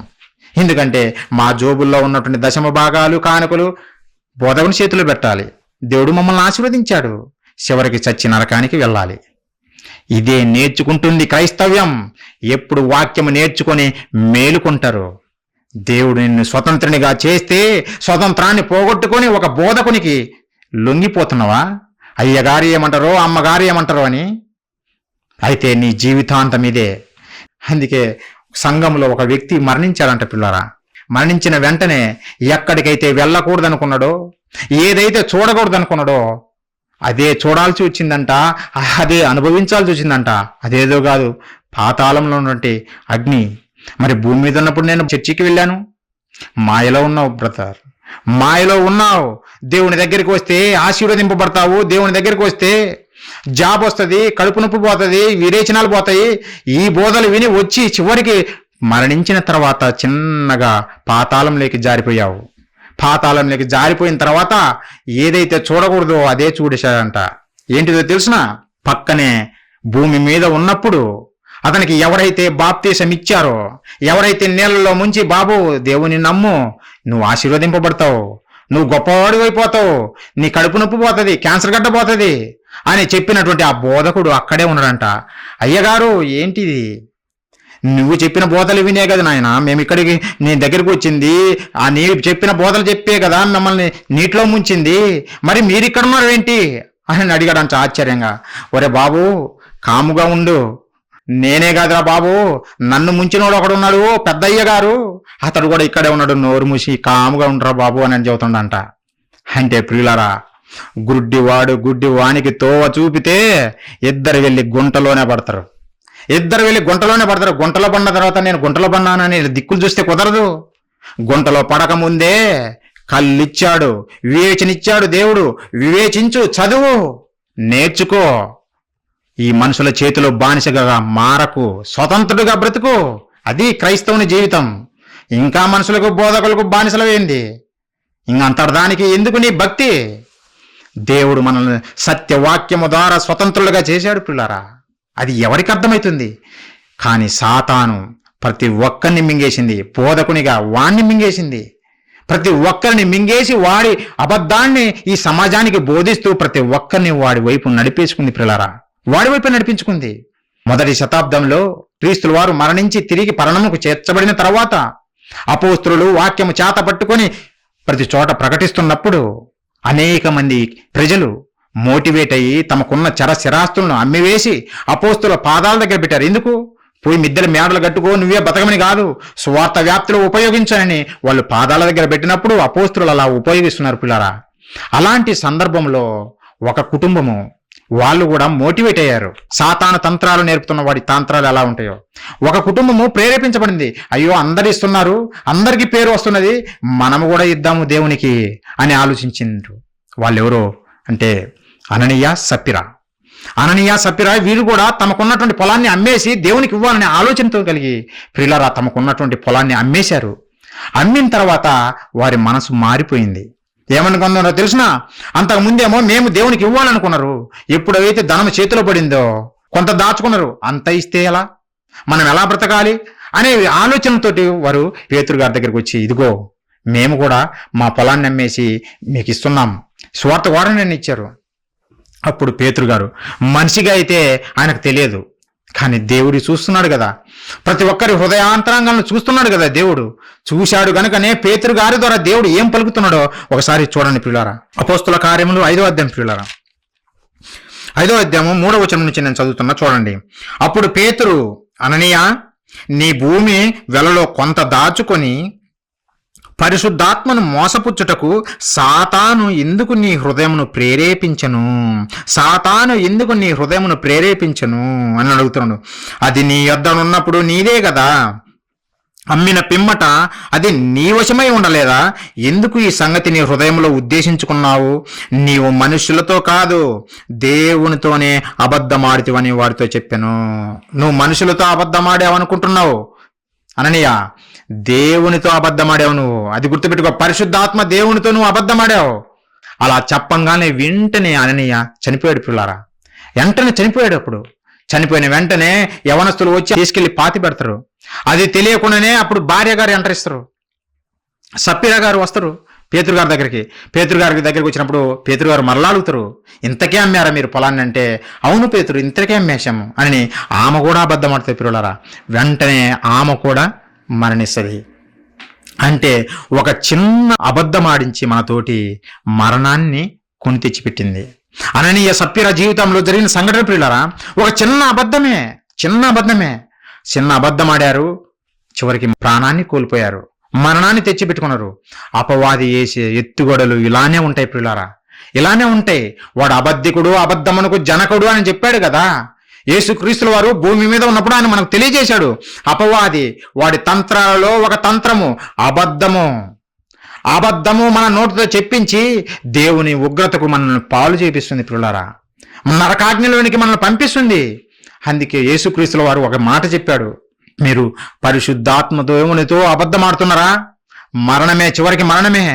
A: ఎందుకంటే మా జోబుల్లో ఉన్నటువంటి దశమ భాగాలు కానుకలు బోధకుని చేతులు పెట్టాలి. దేవుడు మమ్మల్ని ఆశీర్వదించాడు, చివరికి చచ్చి నరకానికి వెళ్ళాలి. ఇదే నేర్చుకుంటుంది క్రైస్తవ్యం. ఎప్పుడు వాక్యము నేర్చుకొని మేలుకుంటారు. దేవుడు నిన్ను స్వతంత్రునిగా చేస్తే స్వతంత్రాన్ని పోగొట్టుకొని ఒక బోధకునికి లొంగిపోతున్నావా? అయ్యగారు ఏమంటారో అమ్మగారు ఏమంటారో అని. అయితే నీ జీవితాంతం ఇదే. అందుకే సంఘంలో ఒక వ్యక్తి మరణించాడంట పిల్లరా. మరణించిన వెంటనే ఎక్కడికైతే వెళ్ళకూడదు అనుకున్నాడో, ఏదైతే చూడకూడదు అనుకున్నాడో అదే చూడాల్సి వచ్చిందంట, అదే అనుభవించాల్సి వచ్చిందంట. అదేదో కాదు, పాతాళంలో ఉన్నటువంటి అగ్ని. మరి భూమి మీద ఉన్నప్పుడు నేను చర్చికి వెళ్ళాను. మాయలో ఉన్నావు బ్రదర్, మాయలో ఉన్నావు. దేవుని దగ్గరికి వస్తే ఆశీర్వదింపబడతావు. దేవుని దగ్గరికి వస్తే జాబ్ వస్తుంది, కడుపు నొప్పి పోతుంది, విరేచనాలు పోతాయి. ఈ బోధలు విని వచ్చి చివరికి మరణించిన తర్వాత చిన్నగా పాతాళంలోకి జారిపోయావు. పాతాళంలోకి జారిపోయిన తర్వాత ఏదైతే చూడకూడదో అదే చూడేశాడంట. ఏంటిదో తెలుసున? పక్కనే భూమి మీద ఉన్నప్పుడు అతనికి ఎవరైతే బాప్తీసం ఇచ్చారో, ఎవరైతే నీళ్ళలో ముంచి బాబు దేవుని నమ్ము, నువ్వు ఆశీర్వదింపబడతావు, నువ్వు గొప్పవాడు అయిపోతావు, నీ కడుపు నొప్పి పోతుంది, క్యాన్సర్ గడ్డ పోతుంది అని చెప్పినటువంటి ఆ బోధకుడు అక్కడే ఉన్నాడంట. అయ్యగారు ఏంటిది, నువ్వు చెప్పిన బోధలు వినే కదా నాయన మేము ఇక్కడికి నీ దగ్గరికి వచ్చింది, ఆ నీ చెప్పిన బోధలు చెప్పే కదా మిమ్మల్ని నీటిలో ముంచింది, మరి మీరు ఇక్కడ ఉన్నారు ఏంటి అని అడిగాడంట ఆశ్చర్యంగా. ఒరే బాబు కాముగా ఉండు, నేనే కాదురా బాబు, నన్ను ముంచినోడు ఒకడున్నాడు పెద్దయ్య గారు, అతడు కూడా ఇక్కడే ఉన్నాడు, నోరు మూసి కాముగా ఉండరా బాబు అని చెబుతుండంట. అంటే ప్రియులారా, గుడ్డి వానికి తోవ చూపితే ఇద్దరు వెళ్ళి గుంటలోనే పడతారు. గుంటలో పడిన తర్వాత నేను గుంటలో పడినానని దిక్కులు చూస్తే కుదరదు. గుంటలో పడక ముందే కళ్ళిచ్చాడు, వివేచనిచ్చాడు దేవుడు. వివేచించు, చదువు, నేర్చుకో, ఈ మనుషుల చేతిలో బానిసగా మారకు, స్వతంత్రుడిగా బ్రతుకు. అది క్రైస్తవుని జీవితం. ఇంకా మనుషులకు బోధకులకు బానిసలవేంది? ఇంకంతదానికి ఎందుకు నీ భక్తి? దేవుడు మనల్ని సత్యవాక్యము ద్వారా స్వతంత్రులుగా చేశాడు పిల్లారా. అది ఎవరికి అర్థమవుతుంది? కానీ సాతాను ప్రతి ఒక్కరిని మింగేసింది. బోధకునిగా వాణ్ణి మింగేసింది. ప్రతి ఒక్కరిని మింగేసి వాడి అబద్ధాన్ని ఈ సమాజానికి బోధిస్తూ ప్రతి ఒక్కరిని వాడి వైపు నడిపేసుకుంది పిల్లారా. వాడి వైపు నడిపించుకుంది. మొదటి శతాబ్దంలో క్రీస్తుల వారు మరణించి తిరిగి పరలోకముకు చేర్చబడిన తర్వాత అపోస్తలులు వాక్యము చేత పట్టుకొని ప్రతి చోట ప్రకటిస్తున్నప్పుడు అనేక మంది ప్రజలు మోటివేట్ అయ్యి తమకున్న చరస్థిరాస్తులను అమ్మివేసి అపోస్తుల పాదాల దగ్గర పెట్టారు. ఎందుకు? పోయి మిద్దెల మేడలు కట్టుకో, నువ్వే బతకమని కాదు, స్వార్థ వ్యాప్తిలో ఉపయోగించాలని వాళ్ళు పాదాల దగ్గర పెట్టినప్పుడు అపోస్తులు అలా ఉపయోగిస్తున్నారు పిల్లారా. అలాంటి సందర్భంలో ఒక కుటుంబము వాళ్ళు కూడా మోటివేట్ అయ్యారు. సాతాను తంత్రాలు నేర్పుతున్న వాడి తంత్రాలు ఎలా ఉంటాయో ఒక కుటుంబము ప్రేరేపించబడింది. అయ్యో అందరు ఇస్తున్నారు, అందరికీ పేరు వస్తున్నది, మనము కూడా ఇద్దాము దేవునికి అని ఆలోచించిండ్రు. వాళ్ళెవరో అంటే అననీయ సప్పిరా వీరు కూడా తమకున్నటువంటి పొలాన్ని అమ్మేసి దేవునికి ఇవ్వాలనే ఆలోచనతో కలిగి ప్రియులారా తమకున్నటువంటి పొలాన్ని అమ్మేశారు. అమ్మిన తర్వాత వారి మనసు మారిపోయింది. ఏమనుకున్నారో తెలిసినా, అంతకుముందేమో మేము దేవునికి ఇవ్వాలనుకున్నారు, ఎప్పుడైతే ధనం చేతిలో పడిందో కొంత దాచుకున్నారు, అంత ఇస్తే ఎలా, మనం ఎలా బ్రతకాలి అనే ఆలోచనతోటి వారు పేతురు గారి దగ్గరికి వచ్చి, ఇదిగో మేము కూడా మా పొలాన్ని అమ్మేసి మీకు ఇస్తున్నాం, స్వార్థ వాడని ఇచ్చారు. అప్పుడు పేతురు గారు మనిషిగా అయితే ఆయనకు తెలియదు, కానీ దేవుడు చూస్తున్నాడు కదా, ప్రతి ఒక్కరి హృదయాంతరంగాలను చూస్తున్నాడు కదా. దేవుడు చూశాడు గనుకనే పేతురు గారి ద్వారా దేవుడు ఏం పలుకుతున్నాడో ఒకసారి చూడండి ప్రియులారా. అపోస్తుల కార్యములు 5వ అధ్యాయం ప్రియులారా, 5వ అధ్యాయము 3వ వచనం నుంచి నేను చదువుతున్నా చూడండి. అప్పుడు పేతురు, అననీయ, నీ భూమి వెలలో కొంత దాచుకొని పరిశుద్ధాత్మను మోసపుచ్చుటకు సాతాను ఎందుకు నీ హృదయమును ప్రేరేపించను అని అడుగుతున్నాడు. అది నీ యొద్ద ఉన్నప్పుడు నీదే కదా, అమ్మిన పిమ్మట అది నీ వశమై ఉండలేదా? ఎందుకు ఈ సంగతి నీ హృదయంలో ఉద్దేశించుకున్నావు? నీవు మనుషులతో కాదు దేవునితోనే అబద్ధమాడితివని వారితో చెప్పాను. నువ్వు మనుషులతో అబద్ధమాడావనుకుంటున్నావు అననీయ, దేవునితో అబద్ధమాడావు నువ్వు. అది గుర్తుపెట్టుకో, పరిశుద్ధాత్మ దేవునితో నువ్వు అబద్ధమాడావు. అలా చెప్పంగానే వెంటనే అననీయ చనిపోయాడు పిల్లారా. వెంటనే చనిపోయాడు. అప్పుడు చనిపోయిన వెంటనే యవనస్తులు వచ్చి తీసుకెళ్లి పాతి పెడతారు. అది తెలియకుండానే అప్పుడు భార్య గారు ఎంటరిస్తారు. సప్పిరా గారు వస్తారు పేతురు గారి దగ్గరికి. పేతురు గారి దగ్గరికి వచ్చినప్పుడు పేతురు గారు మరలా అడుగుతారు, ఇంతకే అమ్మారా మీరు పొలాన్ని అంటే, అవును పేతురు ఇంతకే అమ్మేశాము అని ఆమె కూడా అబద్ధం ఆడుతుంది పిల్లలారా. వెంటనే ఆమె కూడా మరణిస్తుంది. అంటే ఒక చిన్న అబద్ధం ఆడించి మనతోటి మరణాన్ని కొని తెచ్చిపెట్టింది. అననీయ సప్పిరా జీవితంలో జరిగిన సంఘటన ప్రియులారా, ఒక చిన్న అబద్ధం ఆడారు, చివరికి ప్రాణాన్ని కోల్పోయారు, మరణాన్ని తెచ్చిపెట్టుకున్నారు. అపవాది వేసే ఎత్తుగొడలు ఇలానే ఉంటాయి ప్రియులారా, ఇలానే ఉంటాయి. వాడు అబద్ధికుడు, అబద్ధమునకు జనకుడు అని చెప్పాడు కదా. యేసుక్రీస్తుల వారు భూమి మీద ఉన్నప్పుడు ఆయన మనకు తెలియజేశాడు. అపవాది వాడి తంత్రాలలో ఒక తంత్రము అబద్ధము మన నోటితో చెప్పించి దేవుని ఉగ్రతకు మనల్ని పాలు చేపిస్తుంది పిల్లారా, నరకాగ్నిలోనికి మనల్ని పంపిస్తుంది. అందుకే యేసుక్రీస్తుల వారు ఒక మాట చెప్పాడు, మీరు పరిశుద్ధాత్మ దేవునితో అబద్ధమాడుతున్నారా, మరణమే, చివరికి మరణమే.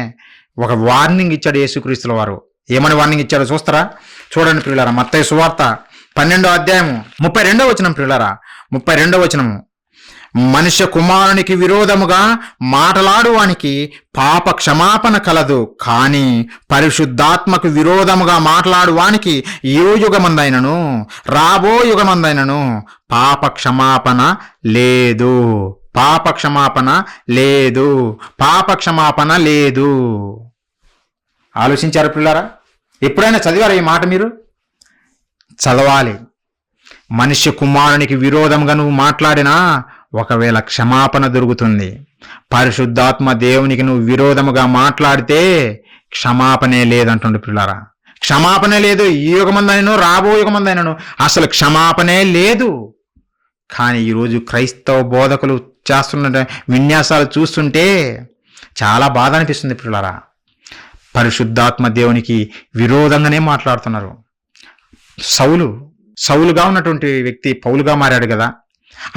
A: ఒక వార్నింగ్ ఇచ్చాడు యేసుక్రీస్తుల వారు. ఏమని వార్నింగ్ ఇచ్చాడో చూస్తారా? చూడండి ప్రియులారా, మత్తయి సువార్త 12వ అధ్యాయము 32వ వచనం ప్రియులారా, 32వ వచనము. మనుష్య కుమారునికి విరోధముగా మాటలాడువానికి పాప క్షమాపణ కలదు, కానీ పరిశుద్ధాత్మకు విరోధముగా మాట్లాడువానికి ఏ యుగమందైనను రాబో యుగమందైనను పాప క్షమాపణ లేదు. పాప క్షమాపణ లేదు. పాప క్షమాపణ లేదు. ఆలోచించారు పిల్లారా? ఎప్పుడైనా చదివారా ఈ మాట? మీరు చదవాలి. మనుష్య కుమారునికి విరోధంగా నువ్వు మాట్లాడినా ఒకవేళ క్షమాపణ దొరుకుతుంది. పరిశుద్ధాత్మ దేవునికి నువ్వు విరోధముగా మాట్లాడితే క్షమాపణే లేదంటుండు పిల్లారా. క్షమాపణే లేదు. ఈ యుగమందైనను రాబో యుగమందైనను అసలు క్షమాపణే లేదు. కానీ ఈరోజు క్రైస్తవ బోధకులు చేస్తున్న విన్యాసాలు చూస్తుంటే చాలా బాధ అనిపిస్తుంది పిల్లారా. పరిశుద్ధాత్మ దేవునికి విరోధంగానే మాట్లాడుతున్నారు. సౌలుగా ఉన్నటువంటి వ్యక్తి పౌలుగా మారాడు కదా.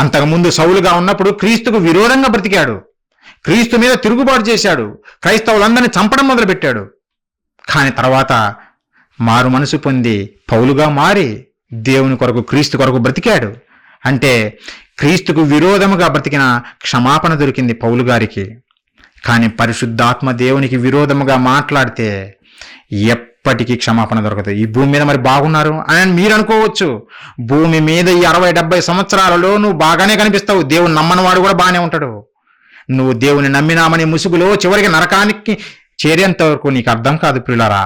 A: అంతకుముందు సౌలుగా ఉన్నప్పుడు క్రీస్తుకు విరోధంగా బ్రతికాడు, క్రీస్తు మీద తిరుగుబాటు చేశాడు, క్రైస్తవులందరినీ చంపడం మొదలుపెట్టాడు. కానీ తర్వాత మారు మనసు పొంది పౌలుగా మారి దేవుని కొరకు క్రీస్తు కొరకు బ్రతికాడు. అంటే క్రీస్తుకు విరోధముగా బ్రతికిన క్షమాపణ దొరికింది పౌలు గారికి. కానీ పరిశుద్ధాత్మ దేవునికి విరోధముగా మాట్లాడితే ఎప్పటికీ క్షమాపణ దొరకదు. ఈ భూమి మీద మరి బాగున్నారు అని మీరు అనుకోవచ్చు. భూమి మీద ఈ 60-70 సంవత్సరాలలో నువ్వు బాగానే కనిపిస్తావు. దేవుని నమ్మనివాడు కూడా బాగానే ఉంటాడు. నువ్వు దేవుని నమ్మినామని ముసుగులో చివరికి నరకానికి చేరేంత వరకు నీకు అర్థం కాదు ప్రియులారా.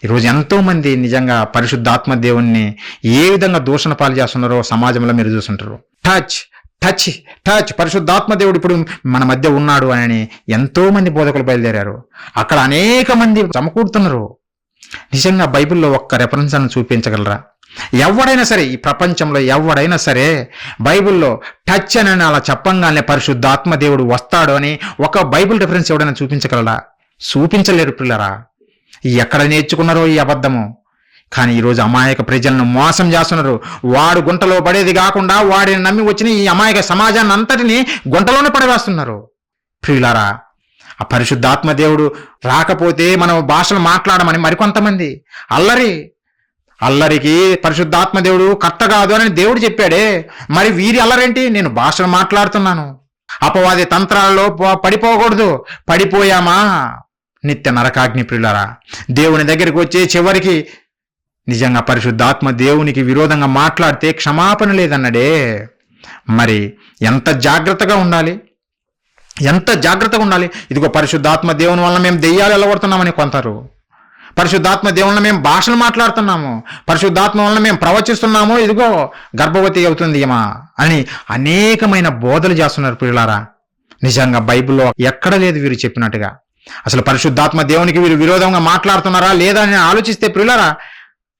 A: ఈరోజు ఎంతో మంది నిజంగా పరిశుద్ధాత్మ దేవుణ్ణి ఏ విధంగా దూషణ పాలు చేస్తున్నారో సమాజంలో మీరు చూస్తుంటారు. టచ్ టచ్ టచ్ పరిశుద్ధాత్మ దేవుడు ఇప్పుడు మన మధ్య ఉన్నాడు అని ఎంతో మంది బోధకులు బయలుదేరారు. అక్కడ అనేక మంది సమకూడుతున్నారు. నిజంగా బైబిల్లో ఒక్క రెఫరెన్స్ అని చూపించగలరా? ఎవడైనా సరే, ఈ ప్రపంచంలో ఎవడైనా సరే బైబిల్లో టచ్ అని అలా చెప్పంగానే పరిశుద్ధాత్మ దేవుడు వస్తాడు అని ఒక బైబిల్ రెఫరెన్స్ ఎవడైనా చూపించగలరా? చూపించలేరు పిల్లరా. ఎక్కడ నేర్చుకున్నారో ఈ అబద్ధము. కానీ ఈరోజు అమాయక ప్రజలను మోసం చేస్తున్నారు. వాడు గుంటలో పడేది కాకుండా వాడిని నమ్మి వచ్చిన ఈ అమాయక సమాజాన్ని అంతటిని గుంటలోనే పడవేస్తున్నారు. ప్రియులారా, ఆ పరిశుద్ధాత్మ దేవుడు రాకపోతే మనం భాషలు మాట్లాడమని మరికొంతమంది అల్లరికి పరిశుద్ధాత్మ దేవుడు కర్త కాదు అని దేవుడు చెప్పాడే, మరి వీరి అల్లరేంటి? నేను భాషలు మాట్లాడుతున్నాను. అపవాది తంత్రాలలో పడిపోకూడదు. పడిపోయామా నిత్య నరకాగ్ని. ప్రియులారా, దేవుని దగ్గరికి వచ్చే చివరికి నిజంగా పరిశుద్ధాత్మ దేవునికి విరోధంగా మాట్లాడితే క్షమాపణ లేదన్నాడే. మరి ఎంత జాగ్రత్తగా ఉండాలి, ఎంత జాగ్రత్తగా ఉండాలి. ఇదిగో పరిశుద్ధాత్మ దేవుని వల్ల మేము దెయ్యాలు వెళ్ళగొడుతున్నామని కొంటారు. పరిశుద్ధాత్మ దేవుని మేము భాషలు మాట్లాడుతున్నాము, పరిశుద్ధాత్మ వల్ల మేము ప్రవచిస్తున్నాము, ఇదిగో గర్భవతి అవుతుంది ఏమా అని అనేకమైన బోధలు చేస్తున్నారు ప్రియులారా. నిజంగా బైబిల్లో ఎక్కడ లేదు వీరు చెప్పినట్టుగా. అసలు పరిశుద్ధాత్మ దేవునికి వీరు విరోధంగా మాట్లాడుతున్నారా లేదా అని ఆలోచిస్తే ప్రియులారా,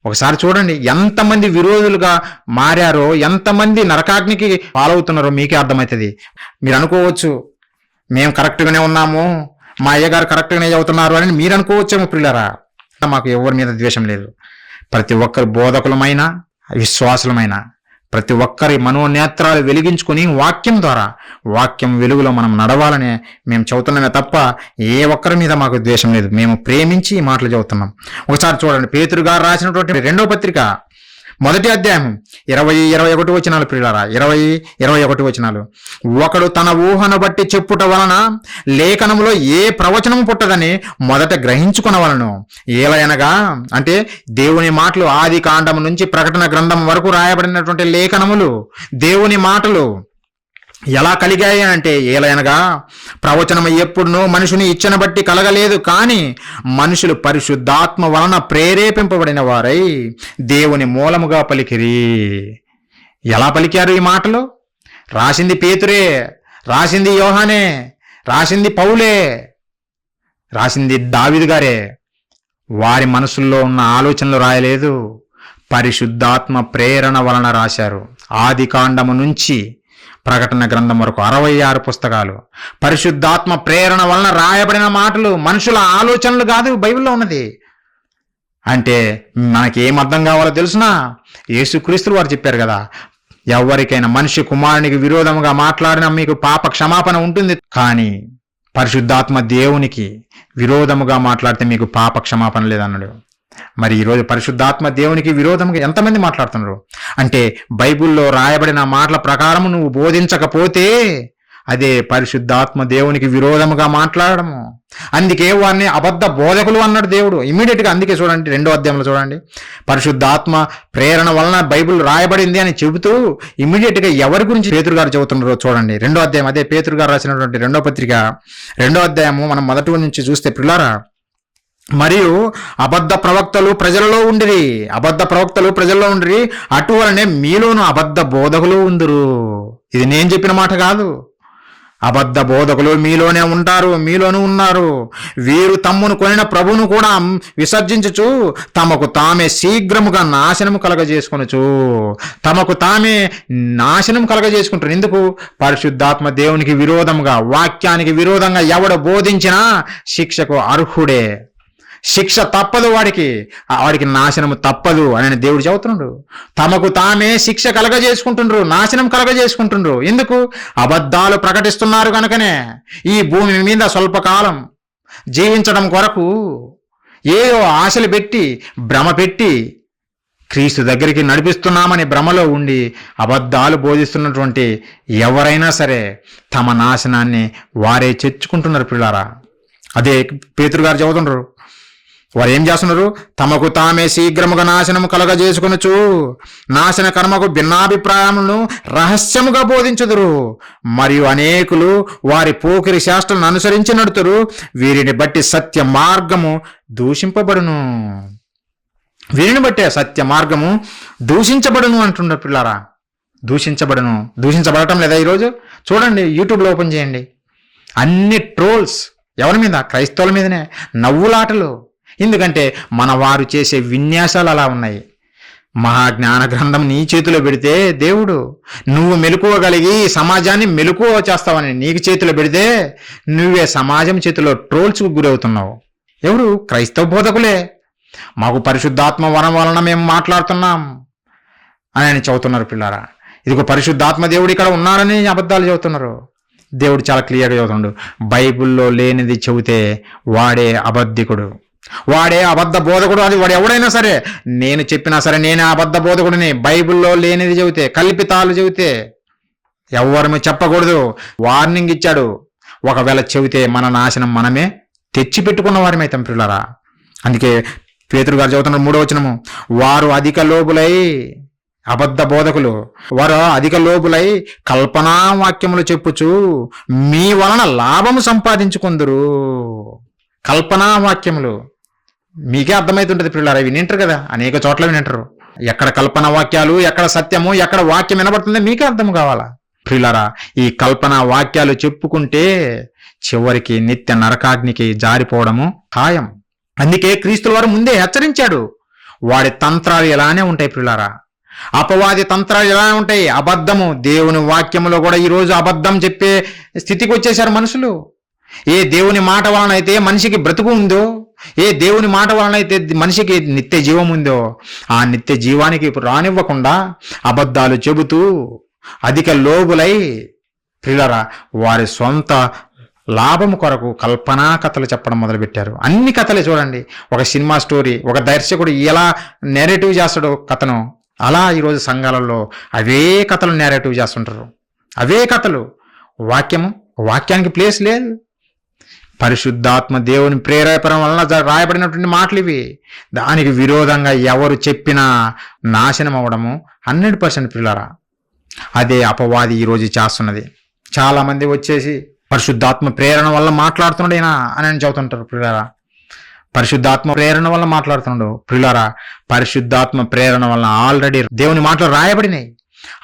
A: ఒకసారి చూడండి ఎంతమంది విరోధులుగా మారారో, ఎంతమంది నరకాగ్నికి పాలవుతున్నారో మీకే అర్థమవుతుంది. మీరు అనుకోవచ్చు మేము కరెక్ట్గానే ఉన్నాము, మా అయ్యగారు కరెక్ట్గానే చదువుతున్నారు అని మీరు అనుకోవచ్చేమో ప్రియులారా. మాకు ఎవరి మీద ద్వేషం లేదు. ప్రతి ఒక్కరి బోధకులమైన విశ్వాసులమైన ప్రతి ఒక్కరి మనోనేత్రాలు వెలిగించుకొని వాక్యం ద్వారా, వాక్యం వెలుగులో మనం నడవాలనే మేము చదువుతున్నామే తప్ప ఏ ఒక్కరి మీద మాకు ద్వేషం లేదు. మేము ప్రేమించి ఈ మాటలు చదువుతున్నాం. ఒకసారి చూడండి, పేతురు గారు రాసినటువంటి 2వ పత్రిక 1వ అధ్యాయం 20-21 వచనాలు ప్రియులారా. 20-21 వచనాలు. ఒకడు తన ఊహను బట్టి చెప్పుట వలన లేఖనములో ఏ ప్రవచనము పుట్టదని మొదట గ్రహించుకునవలను. ఏలయనగా అంటే దేవుని మాటలు ఆది కాండము నుంచి ప్రకటన గ్రంథం వరకు రాయబడినటువంటి లేఖనములు, దేవుని మాటలు ఎలా కలిగాయి అంటే, ఏలయనగా ప్రవచనము ఎప్పుడునూ మనుషుని ఇచ్చను బట్టి కలగలేదు, కానీ మనుషులు పరిశుద్ధాత్మ వలన ప్రేరేపింపబడిన వారై దేవుని మూలముగా పలికిరి. ఎలా పలికారు ఈ మాటలు? రాసింది పేతురే, రాసింది యోహానే, రాసింది పౌలే, రాసింది దావీదు గారే. వారి మనసుల్లో ఉన్న ఆలోచనలు రాయలేదు, పరిశుద్ధాత్మ ప్రేరణ వలన రాశారు. ఆది కాండము నుంచి ప్రకటన గ్రంథం వరకు 66 పుస్తకాలు పరిశుద్ధాత్మ ప్రేరణ వలన రాయబడిన మాటలు, మనుషుల ఆలోచనలు కాదు బైబిల్లో ఉన్నది. అంటే మనకేం అర్థం కావాలో తెలుసునా? యేసుక్రీస్తులు వారు చెప్పారు కదా, ఎవరికైనా మనిషి కుమారునికి విరోధముగా మాట్లాడినా మీకు పాప క్షమాపణ ఉంటుంది, కానీ పరిశుద్ధాత్మ దేవునికి విరోధముగా మాట్లాడితే మీకు పాప క్షమాపణ లేదన్నాడు. మరి ఈరోజు పరిశుద్ధాత్మ దేవునికి విరోధంగా ఎంతమంది మాట్లాడుతున్నారు? అంటే బైబిల్లో రాయబడిన మాటల ప్రకారం నువ్వు బోధించకపోతే అదే పరిశుద్ధాత్మ దేవునికి విరోధముగా మాట్లాడము. అందుకే వారిని అబద్ధ బోధకులు అన్నాడు దేవుడు ఇమ్మీడియట్గా. అందుకే చూడండి 2వ అధ్యాయంలో చూడండి, పరిశుద్ధాత్మ ప్రేరణ వలన బైబిల్ రాయబడింది అని చెబుతూ ఇమ్మీడియట్గా ఎవరి గురించి పేతురు గారు చెబుతున్నారో చూడండి. 2వ అధ్యాయం, అదే పేతురు గారు రాసినటువంటి 2వ పత్రిక 2వ అధ్యాయము మనం మొదటి నుంచి చూస్తే పిల్లారా, మరియు అబద్ధ ప్రవక్తలు ప్రజలలో ఉండిరి, అటువలనే మీలోను అబద్ధ బోధకులు ఉందురు. ఇది నేను చెప్పిన మాట కాదు. అబద్ధ బోధకులు మీలోనూ ఉన్నారు. వీరు తమ్మును కొనిన ప్రభువును కూడా విసర్జించుచు తమకు తామే శీఘ్రముగా నాశనము కలగజేసుకుంటారు. ఎందుకు? పరిశుద్ధాత్మ దేవునికి విరోధముగా, వాక్యానికి విరోధంగా ఎవడు బోధించినా శిక్షకు అర్హుడే. శిక్ష తప్పదు, వాడికి నాశనము తప్పదు అని దేవుడు చెబుతున్నాడు. తమకు తామే శిక్ష కలగజేసుకుంటుండ్రు, నాశనం కలగజేసుకుంటుండ్రు. ఎందుకు? అబద్ధాలు ప్రకటిస్తున్నారు కనుకనే. ఈ భూమి మీద స్వల్పకాలం జీవించడం కొరకు ఏదో ఆశలు పెట్టి, భ్రమ పెట్టి క్రీస్తు దగ్గరికి నడిపిస్తున్నామని భ్రమలో ఉండి అబద్ధాలు బోధిస్తున్నటువంటి ఎవరైనా సరే తమ నాశనాన్ని వారే తెచ్చుకుంటున్నారు పిల్లారా. అదే పేతురు గారు చెబుతున్నారు. వారు ఏం చేస్తున్నారు? తమకు తామే శీఘ్రముగా నాశనము కలగజేసుకొనుచు నాశన కర్మకు భిన్నాభిప్రాయములను రహస్యముగా బోధించుదురు. మరియు అనేకులు వారి పోకిరి శాస్త్రాలను అనుసరించి నడుతురు. వీరిని బట్టి సత్య మార్గము దూషింపబడును. దూషించబడును అంటున్నారు పిల్లారా. దూషించబడటం లేదా? ఈరోజు చూడండి, యూట్యూబ్లో ఓపెన్ చేయండి, అన్ని ట్రోల్స్ ఎవరి మీద? క్రైస్తవుల మీదనే, నవ్వులాటలు. ఎందుకంటే మన వారు చేసే విన్యాసాలు అలా ఉన్నాయి. మహాజ్ఞాన గ్రంథం నీ చేతిలో పెడితే దేవుడు, నువ్వు మెలకువగలిగి సమాజాన్ని మెలకువ చేస్తావని నీకు చేతిలో పెడితే నువ్వే సమాజం చేతిలో ట్రోల్స్కు గురవుతున్నావు. ఎవరు? క్రైస్తవ బోధకులే. మాకు పరిశుద్ధాత్మ వరం వలన మేము మాట్లాడుతున్నాం అని చెబుతున్నారు పిల్లారా. ఇదిగో పరిశుద్ధాత్మ దేవుడు ఇక్కడ ఉన్నాడని అబద్ధాలు చెబుతున్నారు. దేవుడు చాలా క్లియర్గా చెబుతున్నాడు, బైబిల్లో లేనిది చెబితే వాడే అబద్ధికుడు, వాడే అబద్ధ బోధకుడు. అది వాడు ఎవడైనా సరే, నేను చెప్పినా సరే నేనే అబద్ధ బోధకుడిని. బైబిల్లో లేనిది చెబితే, కల్పితాలు చెబితే ఎవరు చెప్పకూడదు. వార్నింగ్ ఇచ్చాడు. ఒకవేళ చెబితే మన నాశనం మనమే తెచ్చిపెట్టుకున్న వారిమైతాం పిల్లరా. అందుకే పేతురు గారు చెబుతున్నారు 3వ వచనము, వారు అధిక లోబులై, అబద్ధ బోధకులు వారు అధిక లోబులై కల్పనా వాక్యములు చెప్పుచు మీ వలన లాభము సంపాదించుకుందరు. కల్పనా వాక్యములు మీకే అర్థమవుతుంటది పిల్లరా. ఇవి వింటారు కదా, అనేక చోట్ల వింటారు. ఎక్కడ కల్పన వాక్యాలు, ఎక్కడ సత్యము, ఎక్కడ వాక్యం వినబడుతుందో మీకే అర్థం కావాలా ప్రియులారా. ఈ కల్పన వాక్యాలు చెప్పుకుంటే చివరికి నిత్య నరకాగ్నికి జారిపోవడము ఖాయం. అందుకే క్రీస్తుల వారు ముందే హెచ్చరించాడు, వాడి తంత్రాలు ఎలానే ఉంటాయి ప్రియులారా. అపవాది తంత్రాలు ఎలా ఉంటాయి? అబద్ధము. దేవుని వాక్యములో కూడా ఈరోజు అబద్ధం చెప్పే స్థితికి వచ్చేశారు మనుషులు. ఏ దేవుని మాట వలన అయితే మనిషికి బ్రతుకు ఉందో, ఏ దేవుని మాట వలన అయితే మనిషికి నిత్య జీవం ఉందో, ఆ నిత్య జీవానికి రానివ్వకుండా అబద్ధాలు చెబుతూ అధిక లోబులై ప్రియులారా వారి సొంత లాభము కొరకు కల్పనా కథలు చెప్పడం మొదలుపెట్టారు. అన్ని కథలే చూడండి. ఒక సినిమా స్టోరీ, ఒక దర్శకుడు ఎలా నేరేటివ్ చేస్తాడో కథను, అలా ఈరోజు సంఘాలలో అవే కథలు నేరేటివ్ చేస్తుంటారు. అవే కథలు. వాక్యానికి ప్లేస్ లేదు. పరిశుద్ధాత్మ దేవుని ప్రేరేపణ వలన రాయబడినటువంటి మాటలు ఇవి. దానికి విరోధంగా ఎవరు చెప్పినా నాశనం అవ్వడము 100% పిల్లరా. అదే అపవాది ఈరోజు చేస్తున్నది. చాలామంది వచ్చేసి పరిశుద్ధాత్మ ప్రేరణ వల్ల మాట్లాడుతున్నాడు ఈయన అని చెబుతుంటారు ప్రియులారా. పరిశుద్ధాత్మ ప్రేరణ వల్ల మాట్లాడుతున్నాడు ప్రియులారా. పరిశుద్ధాత్మ ప్రేరణ వల్ల ఆల్రెడీ దేవుని మాటలు రాయబడినాయి.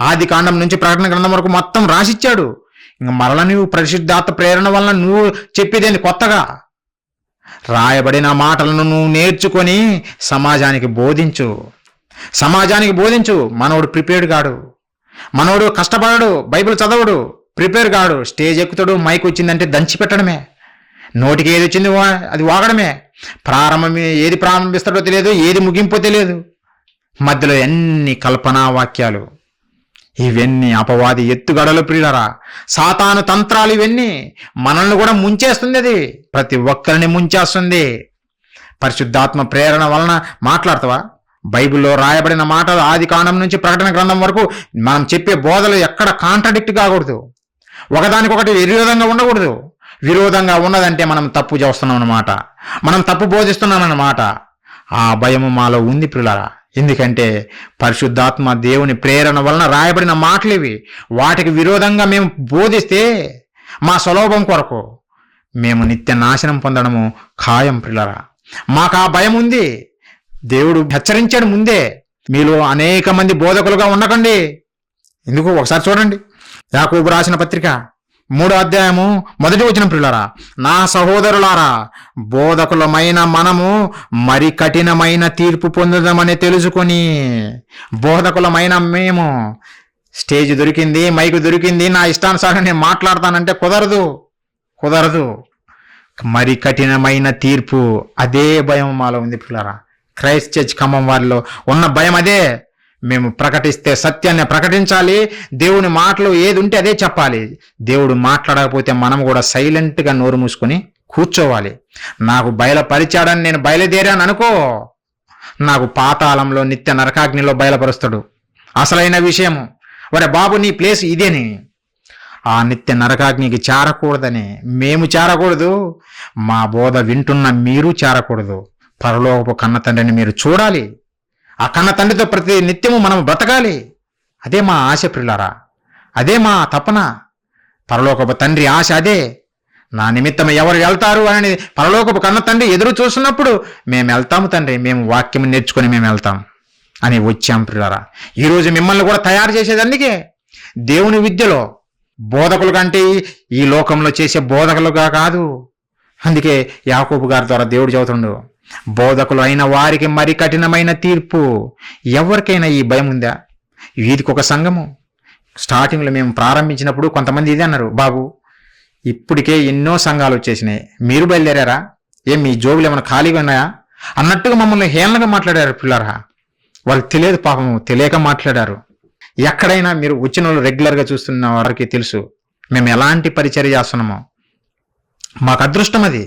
A: ఆది కాండం నుంచి ప్రకటన గ్రంథం వరకు మొత్తం రాసిచ్చాడు. ఇంక మరల నువ్వు పరిశుద్ధాత్మ ప్రేరణ వలన నువ్వు చెప్పేదేంది? కొత్తగా రాయబడిన మాటలను నువ్వు నేర్చుకొని సమాజానికి బోధించు. మనోడు ప్రిపేర్డ్ కాడు, మనోడు కష్టపడడు, బైబిల్ చదవడు, ప్రిపేర్ కాడు. స్టేజ్ ఎక్కుతాడు, మైక్ వచ్చిందంటే దంచి పెట్టడమే, నోటికి ఏది వచ్చింది అది వాగడమే. ఏది ప్రారంభిస్తాడో తెలియదు, ఏది ముగింపో తెలియదు. మధ్యలో ఎన్ని కల్పనా వాక్యాలు. ఇవన్నీ అపవాది ఎత్తుగడలు ప్రియులరా. సాతాను తంత్రాలు ఇవన్నీ మనల్ని కూడా ముంచేస్తుంది. అది ప్రతి ఒక్కరిని ముంచేస్తుంది. పరిశుద్ధాత్మ ప్రేరణ వలన మాట్లాడతావా? బైబిల్లో రాయబడిన మాటలు ఆది కాండం నుంచి ప్రకటన గ్రంథం వరకు మనం చెప్పే బోధలు ఎక్కడ కాంట్రడిక్ట్ కాకూడదు, ఒకదానికొకటి విరోధంగా ఉండకూడదు. విరోధంగా ఉన్నదంటే మనం తప్పు చేస్తున్నాం అన్నమాట, మనం తప్పు బోధిస్తున్నాం అన్నమాట. ఆ భయము మాలో ఉంది ప్రియులారా. ఎందుకంటే పరిశుద్ధాత్మ దేవుని ప్రేరణ వలన రాయబడిన మాటలు ఇవి. వాటికి విరోధంగా మేము బోధిస్తే మా స్వలోభం కొరకు మేము నిత్య నాశనం పొందడము ఖాయం ప్రియులారా. మాకు ఆ భయం ఉంది. దేవుడు హెచ్చరించాడు ముందే, మీలో అనేక మంది బోధకులుగా ఉండకండి. ఎందుకు ఒకసారి చూడండి, యాకోబు రాసిన పత్రిక 3వ అధ్యాయము 1వ వచనం ప్రియులారా, నా సహోదరులారా, బోధకులమైన మనము మరి కఠినమైన తీర్పు పొందుదామని తెలుసుకొని. బోధకులమైన మేము స్టేజ్ దొరికింది, మైకు దొరికింది, నా ఇష్టానుసారం నేను మాట్లాడతానంటే కుదరదు. మరి కఠినమైన తీర్పు, అదే భయం మాలో ఉంది ప్రియులారా. క్రైస్ట్ చర్చ్ ఖమ్మం వారిలో ఉన్న భయం అదే. మేము ప్రకటిస్తే సత్యాన్ని ప్రకటించాలి, దేవుని మాటలు ఏది ఉంటే అదే చెప్పాలి. దేవుడు మాట్లాడకపోతే మనం కూడా సైలెంట్గా నోరు మూసుకొని కూర్చోవాలి. నాకు బయలుపరిచాడని నేను బయలుదేరాను అనుకో, నాకు పాతాళంలో నిత్య నరకాగ్నిలో బయలుపరుస్తాడు. అసలైన విషయము, ఒరే బాబు నీ ప్లేస్ ఇదేని. ఆ నిత్య నరకాగ్నికి చేరకూడదని మేము చేరకూడదు, మా బోధ వింటున్న మీరు చేరకూడదు. పరలోకపు కన్న తండ్రిని మీరు చూడాలి. ఆ కన్న తండ్రితో ప్రతి నిత్యము మనం బ్రతకాలి. అదే మా ఆశ ప్రియులారా, అదే మా తపన. పరలోకపు తండ్రి ఆశ అదే. నా నిమిత్తం ఎవరు వెళ్తారు అని పరలోకపు కన్న తండ్రి ఎదురు చూస్తున్నప్పుడు మేము వెళ్తాము తండ్రి, మేము వాక్యం నేర్చుకొని మేము వెళ్తాం అని వచ్చాం ప్రియులారా. ఈరోజు మిమ్మల్ని కూడా తయారు చేసేదందుకే దేవుని విద్యలో బోధకులు కంటే ఈ లోకంలో చేసే బోధకులుగా కాదు. అందుకే యాకోబు గారి ద్వారా దేవుడు చెబుతుండు, బోధకులు అయిన వారికి మరి కఠినమైన తీర్పు. ఎవరికైనా ఈ భయం ఉందా? వీధికి ఒక సంఘము. స్టార్టింగ్లో మేము ప్రారంభించినప్పుడు కొంతమంది ఇదే అన్నారు, బాబు ఇప్పటికే ఎన్నో సంఘాలు వచ్చేసినాయి, మీరు బయలుదేరారా? మీ జోబులు ఏమైనా ఖాళీగా ఉన్నాయా అన్నట్టుగా మమ్మల్ని హేళనగా మాట్లాడారు పిల్లరా. వాళ్ళకి తెలియదు పాపము, తెలియక మాట్లాడారు. ఎక్కడైనా మీరు వచ్చిన వాళ్ళు రెగ్యులర్గా చూస్తున్న వారికి తెలుసు మేము ఎలాంటి పరిచర్య చేస్తున్నామో. మాకు అదృష్టం అది,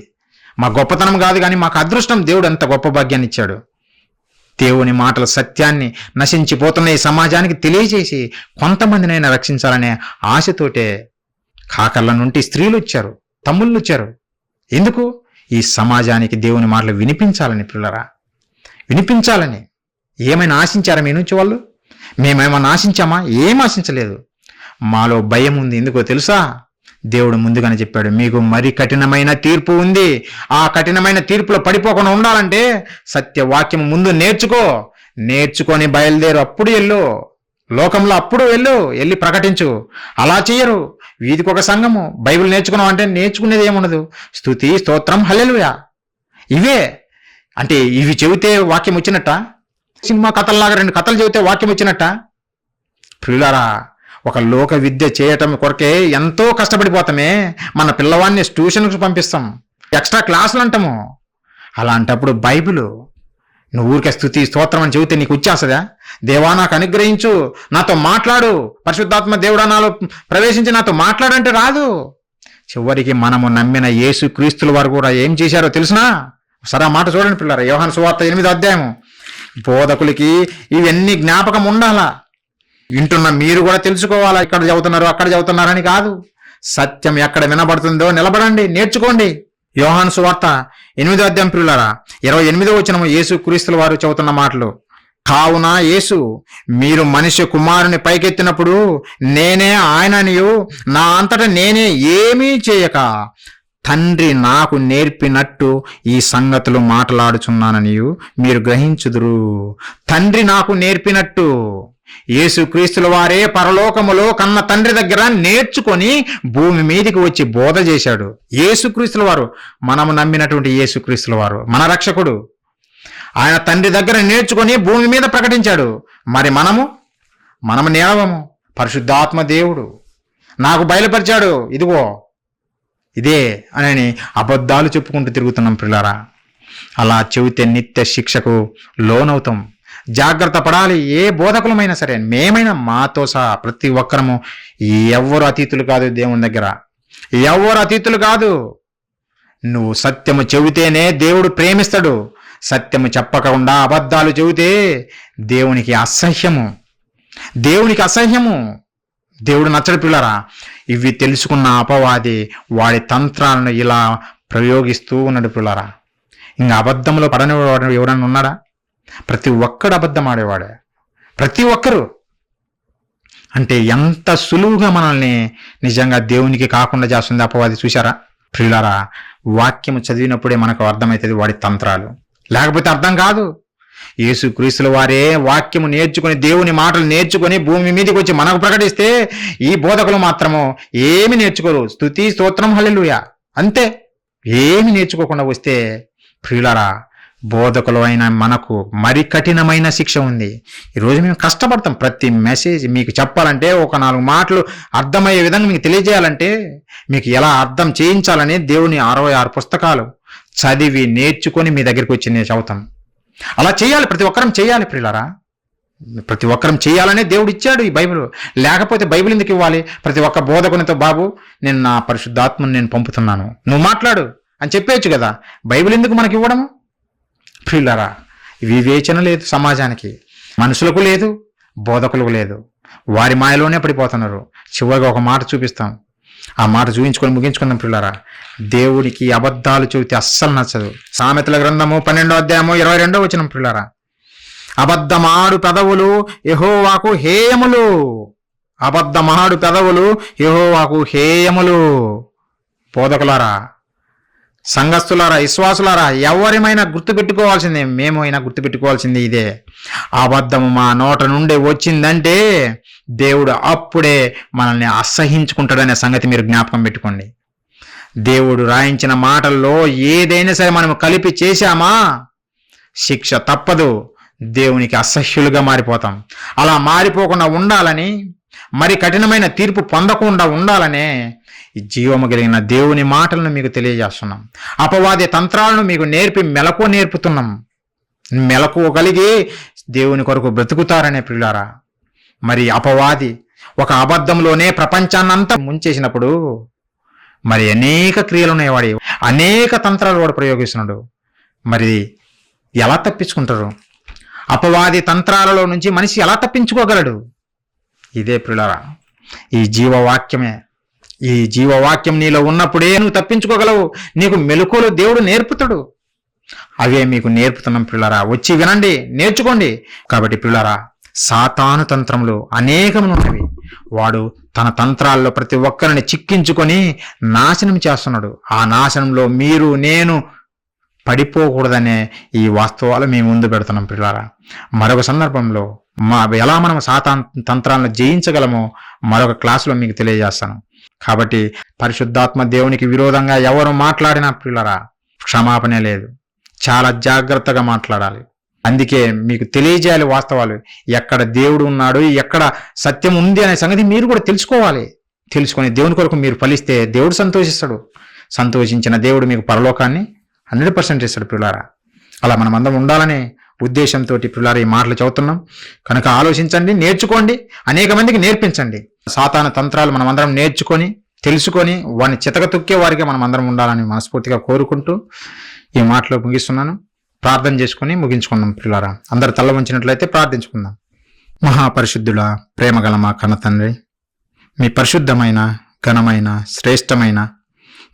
A: మా గొప్పతనం కాదు కానీ మాకు అదృష్టం. దేవుడు అంత గొప్ప భాగ్యాన్ని ఇచ్చాడు. దేవుని మాటల సత్యాన్ని నశించిపోతున్న ఈ సమాజానికి తెలియజేసి కొంతమందినైనా రక్షించాలనే ఆశతోటే కాకర్ల నుండి స్త్రీలు వచ్చారు, తమ్ముళ్ళు వచ్చారు. ఎందుకు? ఈ సమాజానికి దేవుని మాటలు వినిపించాలని పిల్లరా, వినిపించాలని. ఏమైనా ఆశించారా మీ నుంచి వాళ్ళు? మేమేమైనా ఆశించామా? ఏం ఆశించలేదు. మాలో భయం ఉంది. ఎందుకో తెలుసా? దేవుడు ముందుగానే చెప్పాడు, మీకు మరి కఠినమైన తీర్పు ఉంది. ఆ కఠినమైన తీర్పులో పడిపోకుండా ఉండాలంటే సత్యవాక్యం ముందు నేర్చుకొని బయలుదేరు. అప్పుడు వెళ్ళు, లోకంలో అప్పుడు వెళ్ళి ప్రకటించు. అలా చెయ్యరు. వీధికి ఒక సంఘము. బైబిల్ నేర్చుకున్నాం అంటే నేర్చుకునేది ఏముండదు. స్తుతి, స్తోత్రం, హల్లెలూయా, ఇవే. అంటే ఇవి చెబితే వాక్యం వచ్చినట్ట? సినిమా కథల్లాగా 2 కథలు చెబితే వాక్యం వచ్చినట్ట? ప్రియులారా, ఒక లోక విద్య చేయటం కొరకే ఎంతో కష్టపడిపోతామే. మన పిల్లవాడిని ట్యూషన్కి పంపిస్తాం, ఎక్స్ట్రా క్లాసులు అంటాము. అలాంటప్పుడు బైబిల్ నువ్వు ఊరికే స్తుతి స్తోత్రం అని చెబితే నీకు వచ్చేస్తుందా? దేవా నాకు అనుగ్రహించు, నాతో మాట్లాడు, పరిశుద్ధాత్మ దేవుడా నాలో ప్రవేశించి నాతో మాట్లాడంటే రాదు. చివరికి మనము నమ్మిన యేసు క్రీస్తుల వారు కూడా ఏం చేశారో తెలుసునా? సరే ఆ మాట చూడండి పిల్లరా, యోహాను సువార్త 8వ అధ్యాయము. బోధకులకి ఇవన్నీ జ్ఞాపకం ఉండాలా. వింటున్న మీరు కూడా తెలుసుకోవాలా. ఇక్కడ చదువుతున్నారు అక్కడ చదువుతున్నారని కాదు. సత్యం ఎక్కడ వినబడుతుందో నిలబడండి, నేర్చుకోండి. యోహాను సువార్త 8వ అధ్యాయం ప్రియులారా 28వ వచనము యేసు క్రీస్తుల వారు చెబుతున్న మాటలు. కావున యేసు, మీరు మనిషి కుమారుని పైకెత్తినప్పుడు నేనే ఆయననియు నా అంతటా నేనే ఏమీ చేయక తండ్రి నాకు నేర్పినట్టు ఈ సంగతులు మాట్లాడుచున్నాననియు మీరు గ్రహించుదురు. తండ్రి నాకు నేర్పినట్టు యేసు క్రీస్తుల వారే పరలోకములో కన్న తండ్రి దగ్గర నేర్చుకొని భూమి మీదికి వచ్చి బోధ చేశాడు. యేసుక్రీస్తుల వారు, మనము నమ్మినటువంటి యేసుక్రీస్తుల వారు మన రక్షకుడు. ఆయన తండ్రి దగ్గర నేర్చుకొని భూమి మీద ప్రకటించాడు. మరి మనము నేరవము. పరిశుద్ధాత్మ దేవుడు నాకు బయలుపరిచాడు, ఇదిగో ఇదే అని అబద్ధాలు చెప్పుకుంటూ తిరుగుతున్నాం పిల్లారా. అలా చెబితే నిత్య శిక్షకు లోనవుతాం. జాగ్రత్త పడాలి. ఏ బోధకులమైనా సరే, మేమైనా మాతో సహా ప్రతి ఒక్కరము ఎవ్వరు అతీతులు కాదు. దేవుని దగ్గర ఎవ్వరు అతీతులు కాదు. నువ్వు సత్యము చెబితేనే దేవుడు ప్రేమిస్తాడు. సత్యము చెప్పకుండా అబద్ధాలు చెబితే దేవునికి అసహ్యము. దేవునికి అసహ్యము. దేవుడు నచ్చడు పిల్లరా. ఇవి తెలుసుకున్న అపవాది వాడి తంత్రాలను ఇలా ప్రయోగిస్తూ ఉన్నాడు పిల్లరా. ఇంకా అబద్ధంలో పడనివాడు ఎవరన్నా ఉన్నాడా? ప్రతి ఒక్కడు అబద్ధం ఆడేవాడే, ప్రతి ఒక్కరు. అంటే ఎంత సులువుగా మనల్ని నిజంగా దేవునికి కాకుండా చేస్తుంది అపవాది. చూశారా ప్రియులారా? వాక్యము చదివినప్పుడే మనకు అర్థమవుతుంది వాడి తంత్రాలు, లేకపోతే అర్థం కాదు. యేసుక్రీస్తుల వారే వాక్యము నేర్చుకుని, దేవుని మాటలు నేర్చుకుని భూమి మీదకి వచ్చి మనకు ప్రకటిస్తే ఈ బోధకులు మాత్రము ఏమి నేర్చుకోరు. స్తుతి స్తోత్రం హల్లెలూయా అంతే. ఏమి నేర్చుకోకుండా వస్తే ప్రియులారా, బోధకులు అయిన మనకు మరి కఠినమైన శిక్ష ఉంది. ఈరోజు మేము కష్టపడతాం. ప్రతి మెసేజ్ మీకు చెప్పాలంటే, ఒక 4 మాటలు అర్థమయ్యే విధంగా మీకు తెలియజేయాలంటే, మీకు ఎలా అర్థం చేయించాలని దేవుని 66 పుస్తకాలు చదివి నేర్చుకొని మీ దగ్గరికి వచ్చి నేను చదువుతాను. అలా చేయాలి, ప్రతి ఒక్కరం చేయాలి ప్రియులారా. ప్రతి ఒక్కరం చేయాలనే దేవుడు ఇచ్చాడు ఈ బైబిల్. లేకపోతే బైబిల్ ఎందుకు ఇవ్వాలి? ప్రతి ఒక్క బోధకునితో, బాబు నేను నా పరిశుద్ధాత్మను నేను పంపుతున్నాను, నువ్వు మాట్లాడు అని చెప్పేయచ్చు కదా. బైబిల్ ఎందుకు మనకి ఇవ్వడము? ప్రియులారా, వివేచన లేదు సమాజానికి, మనుషులకు లేదు, బోధకులకు లేదు. వారి మాయలోనే పడిపోతున్నారు. చివరిగా ఒక మాట చూపిస్తాం, ఆ మాట చూపించుకొని ముగించుకుందాం ప్రియులారా. దేవుడికి అబద్ధాలు చెబితే అస్సలు నచ్చదు. సామెతల గ్రంథము 12వ అధ్యాయము 22వ వచనం ప్రియులారా. అబద్ధమాడు పెదవులు యెహోవాకు హేయములు. అబద్ధమాడు పెదవులు యెహోవాకు హేయములు. బోధకులారా, సంఘస్థులారా, విశ్వాసులారా, ఎవరిమైనా గుర్తుపెట్టుకోవాల్సిందే, మేము అయినా గుర్తుపెట్టుకోవాల్సిందే ఇదే. అబద్ధము మా నోట నుండి వచ్చిందంటే దేవుడు అప్పుడే మనల్ని అసహించుకుంటాడనే సంగతి మీరు జ్ఞాపకం పెట్టుకోండి. దేవుడు రాయించిన మాటల్లో ఏదైనా సరే మనం కలిపి చేశామా శిక్ష తప్పదు. దేవునికి అసహ్యులుగా మారిపోతాం. అలా మారిపోకుండా ఉండాలని, మరి కఠినమైన తీర్పు పొందకుండా ఉండాలనే జీవము కలిగిన దేవుని మాటలను మీకు తెలియజేస్తున్నాం. అపవాది తంత్రాలను మీకు నేర్పి మెలకువ నేర్పుతున్నాం. మెలకువ కలిగి దేవుని కొరకు బ్రతుకుతారనే ప్రియులారా. మరి అపవాది ఒక అబద్ధంలోనే ప్రపంచాన్నంతా ముంచేసినప్పుడు మరి అనేక క్రియలు ఉన్నాయి, వాడి అనేక తంత్రాలు వాడు ప్రయోగిస్తున్నాడు. మరి ఎలా తప్పించుకుంటారు? అపవాది తంత్రాలలో నుంచి మనిషి ఎలా తప్పించుకోగలడు? ఇదే ప్రియులారా, ఈ జీవవాక్యమే. ఈ జీవవాక్యం నీలో ఉన్నప్పుడే నువ్వు తప్పించుకోగలవు. నీకు మెలకువలు దేవుడు నేర్పుతాడు. అవే మీకు నేర్పుతున్నాం ప్రియులారా. వచ్చి వినండి, నేర్చుకోండి. కాబట్టి ప్రియులారా, సాతాను తంత్రములు అనేకమున్నవి. వాడు తన తంత్రాల్లో ప్రతి ఒక్కరిని చిక్కించుకొని నాశనం చేస్తున్నాడు. ఆ నాశనంలో మీరు నేను పడిపోకూడదనే ఈ వాస్తవాలు మేము ముందు పెడుతున్నాం ప్రియులారా. మరొక సందర్భంలో ఎలా మనం సాతాన్ తంత్రాలను జయించగలమో మరొక క్లాసులో మీకు తెలియజేస్తాను. కాబట్టి పరిశుద్ధాత్మ దేవునికి విరోధంగా ఎవరు మాట్లాడినా ప్రియులారా, క్షమాపణ లేదు. చాలా జాగ్రత్తగా మాట్లాడాలి. అందుకే మీకు తెలియజేయాలి వాస్తవాలు. ఎక్కడ దేవుడు ఉన్నాడు, ఎక్కడ సత్యం ఉంది అనే సంగతి మీరు కూడా తెలుసుకోవాలి. తెలుసుకొని దేవుని కొరకు మీరు ఫలిస్తే దేవుడు సంతోషిస్తాడు. సంతోషించిన దేవుడు మీకు పరలోకాన్ని 100% ఇస్తాడు ప్రియులారా. అలా మనమందరం ఉండాలనే ఉద్దేశంతో ప్రియులారా ఈ మాటలు చదువుతున్నాం. కనుక ఆలోచించండి, నేర్చుకోండి, అనేక మందికి నేర్పించండి. సాతాను తంత్రాలు మనమందరం నేర్చుకొని తెలుసుకొని వాడిని చితకతొక్కే వారికి మనమందరం ఉండాలని మనస్ఫూర్తిగా కోరుకుంటూ ఈ మాటలు ముగిస్తున్నాను. ప్రార్థన చేసుకుని ముగించుకుందాం ప్రియులారా. అందరు తల్ల వంచినట్లయితే ప్రార్థించుకుందాం. మహాపరిశుద్ధుల ప్రేమగల మా కన్న తండ్రి, మీ పరిశుద్ధమైన, ఘనమైన, శ్రేష్టమైన,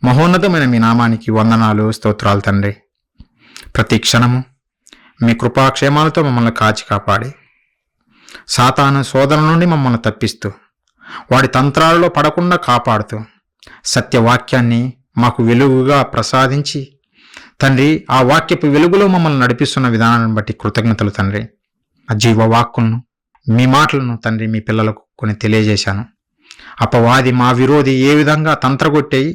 A: మహోన్నతమైన మీ నామానికి వందనాలు, స్తోత్రాలు తండ్రి. ప్రతి క్షణము మీ కృపాక్షేమాలతో మమ్మల్ని కాచి కాపాడి సాతాను శోధన నుండి మమ్మల్ని తప్పిస్తూ వాడి తంత్రాలలో పడకుండా కాపాడుతూ సత్యవాక్యాన్ని మాకు వెలుగుగా ప్రసాదించి తండ్రి, ఆ వాక్యపు వెలుగులో మమ్మల్ని నడిపిస్తున్న విధానాన్ని బట్టి కృతజ్ఞతలు తండ్రి. ఆ జీవవాక్కులను, మీ మాటలను తండ్రి మీ పిల్లలకు కొన్ని తెలియజేశాను. అపవాది మా విరోధి ఏ విధంగా తంత్రగొట్టేయి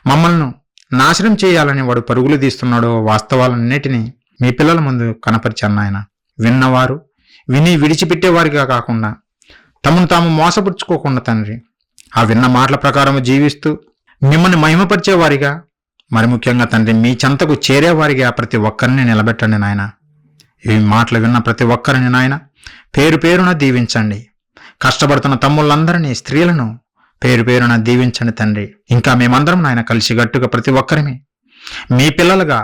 A: మమ్మల్ని నాశనం చేయాలని వాడు పరుగులు తీస్తున్నాడో వాస్తవాలన్నిటినీ మీ పిల్లల ముందు కనపరిచాను నాయన. విన్నవారు విని విడిచిపెట్టేవారిగా కాకుండా తమను తాము మోసపుచ్చుకోకుండా తండ్రి, ఆ విన్న మాటల ప్రకారం జీవిస్తూ మిమ్మల్ని మహిమపరిచేవారిగా, మరి ముఖ్యంగా తండ్రి మీ చెంతకు చేరేవారిగా ప్రతి ఒక్కరిని నిలబెట్టండి నాయన. ఈ మాటలు విన్న ప్రతి ఒక్కరిని నాయన పేరు పేరున దీవించండి. కష్టపడుతున్న తమ్ముళ్ళందరినీ, స్త్రీలను పేరు పేరున దీవించండి తండ్రి. ఇంకా మేమందరం నాయన కలిసిగట్టుగా ప్రతి ఒక్కరిని మీ పిల్లలుగా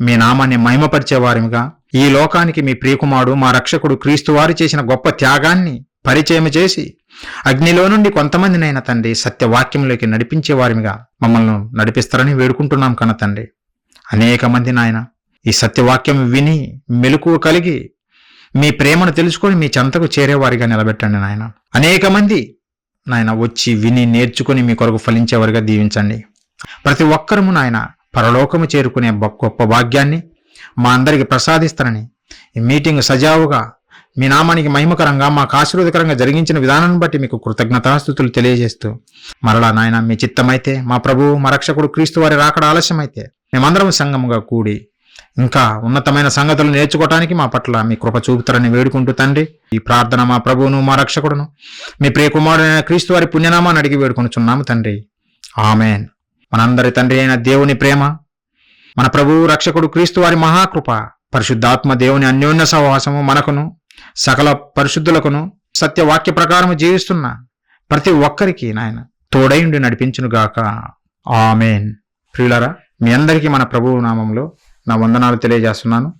A: మీ నామాన్ని మహిమపరిచే వారిగా, ఈ లోకానికి మీ ప్రియకుమారుడు మా రక్షకుడు క్రీస్తు వారు చేసిన గొప్ప త్యాగాన్ని పరిచయం చేసి అగ్నిలో నుండి కొంతమందినైనా తండ్రి సత్యవాక్యంలోకి నడిపించే వారిగా మమ్మల్ని నడిపిస్తారని వేడుకుంటున్నాం కన్న తండ్రి. అనేక మంది నాయన ఈ సత్యవాక్యం విని మెలకువ కలిగి మీ ప్రేమను తెలుసుకొని మీ చెంతకు చేరేవారిగా నిలబెట్టండి నాయన. అనేక మంది నాయన వచ్చి విని నేర్చుకుని మీ కొరకు ఫలించేవారిగా దీవించండి. ప్రతి ఒక్కరము నాయన పరలోకము చేరుకునే గొప్ప భాగ్యాన్ని మా అందరికి ప్రసాదిస్తారని ఈ మీటింగ్ సజావుగా మీ నామానికి మహిమకరంగా మాకు ఆశీర్వాదకరంగా జరిగించిన విధానాన్ని బట్టి మీకు కృతజ్ఞతాస్తుతులు తెలియజేస్తూ మరలా నాయన మీ చిత్తమైతే మా ప్రభువు మా రక్షకుడు క్రీస్తు వారి రాకడ ఆలస్యమైతే మేమందరం సంఘముగా కూడి ఇంకా ఉన్నతమైన సంగతులు నేర్చుకోవటానికి మా పట్ల మీ కృప చూపుతారని వేడుకుంటూ తండ్రి ఈ ప్రార్థన మా ప్రభువును మా రక్షకుడును మీ ప్రియకుమారుడైన క్రీస్తు వారి పుణ్యనామాన్ని అడిగి వేడుకొనుచున్నాము తండ్రి. ఆమెన్. మనందరి తండ్రి అయిన దేవుని ప్రేమ, మన ప్రభువు రక్షకుడు క్రీస్తు వారి మహాకృప, పరిశుద్ధాత్మ దేవుని అన్యోన్య సహవాసము మనకును సకల పరిశుద్ధులకును సత్యవాక్య ప్రకారము జీవిస్తున్న ప్రతి ఒక్కరికి నాయన తోడైండి నడిపించునుగాక. ఆమెన్. ప్రియులారా, మీ అందరికీ మన ప్రభువు నామంలో నా వందనాలు తెలియజేస్తున్నాను.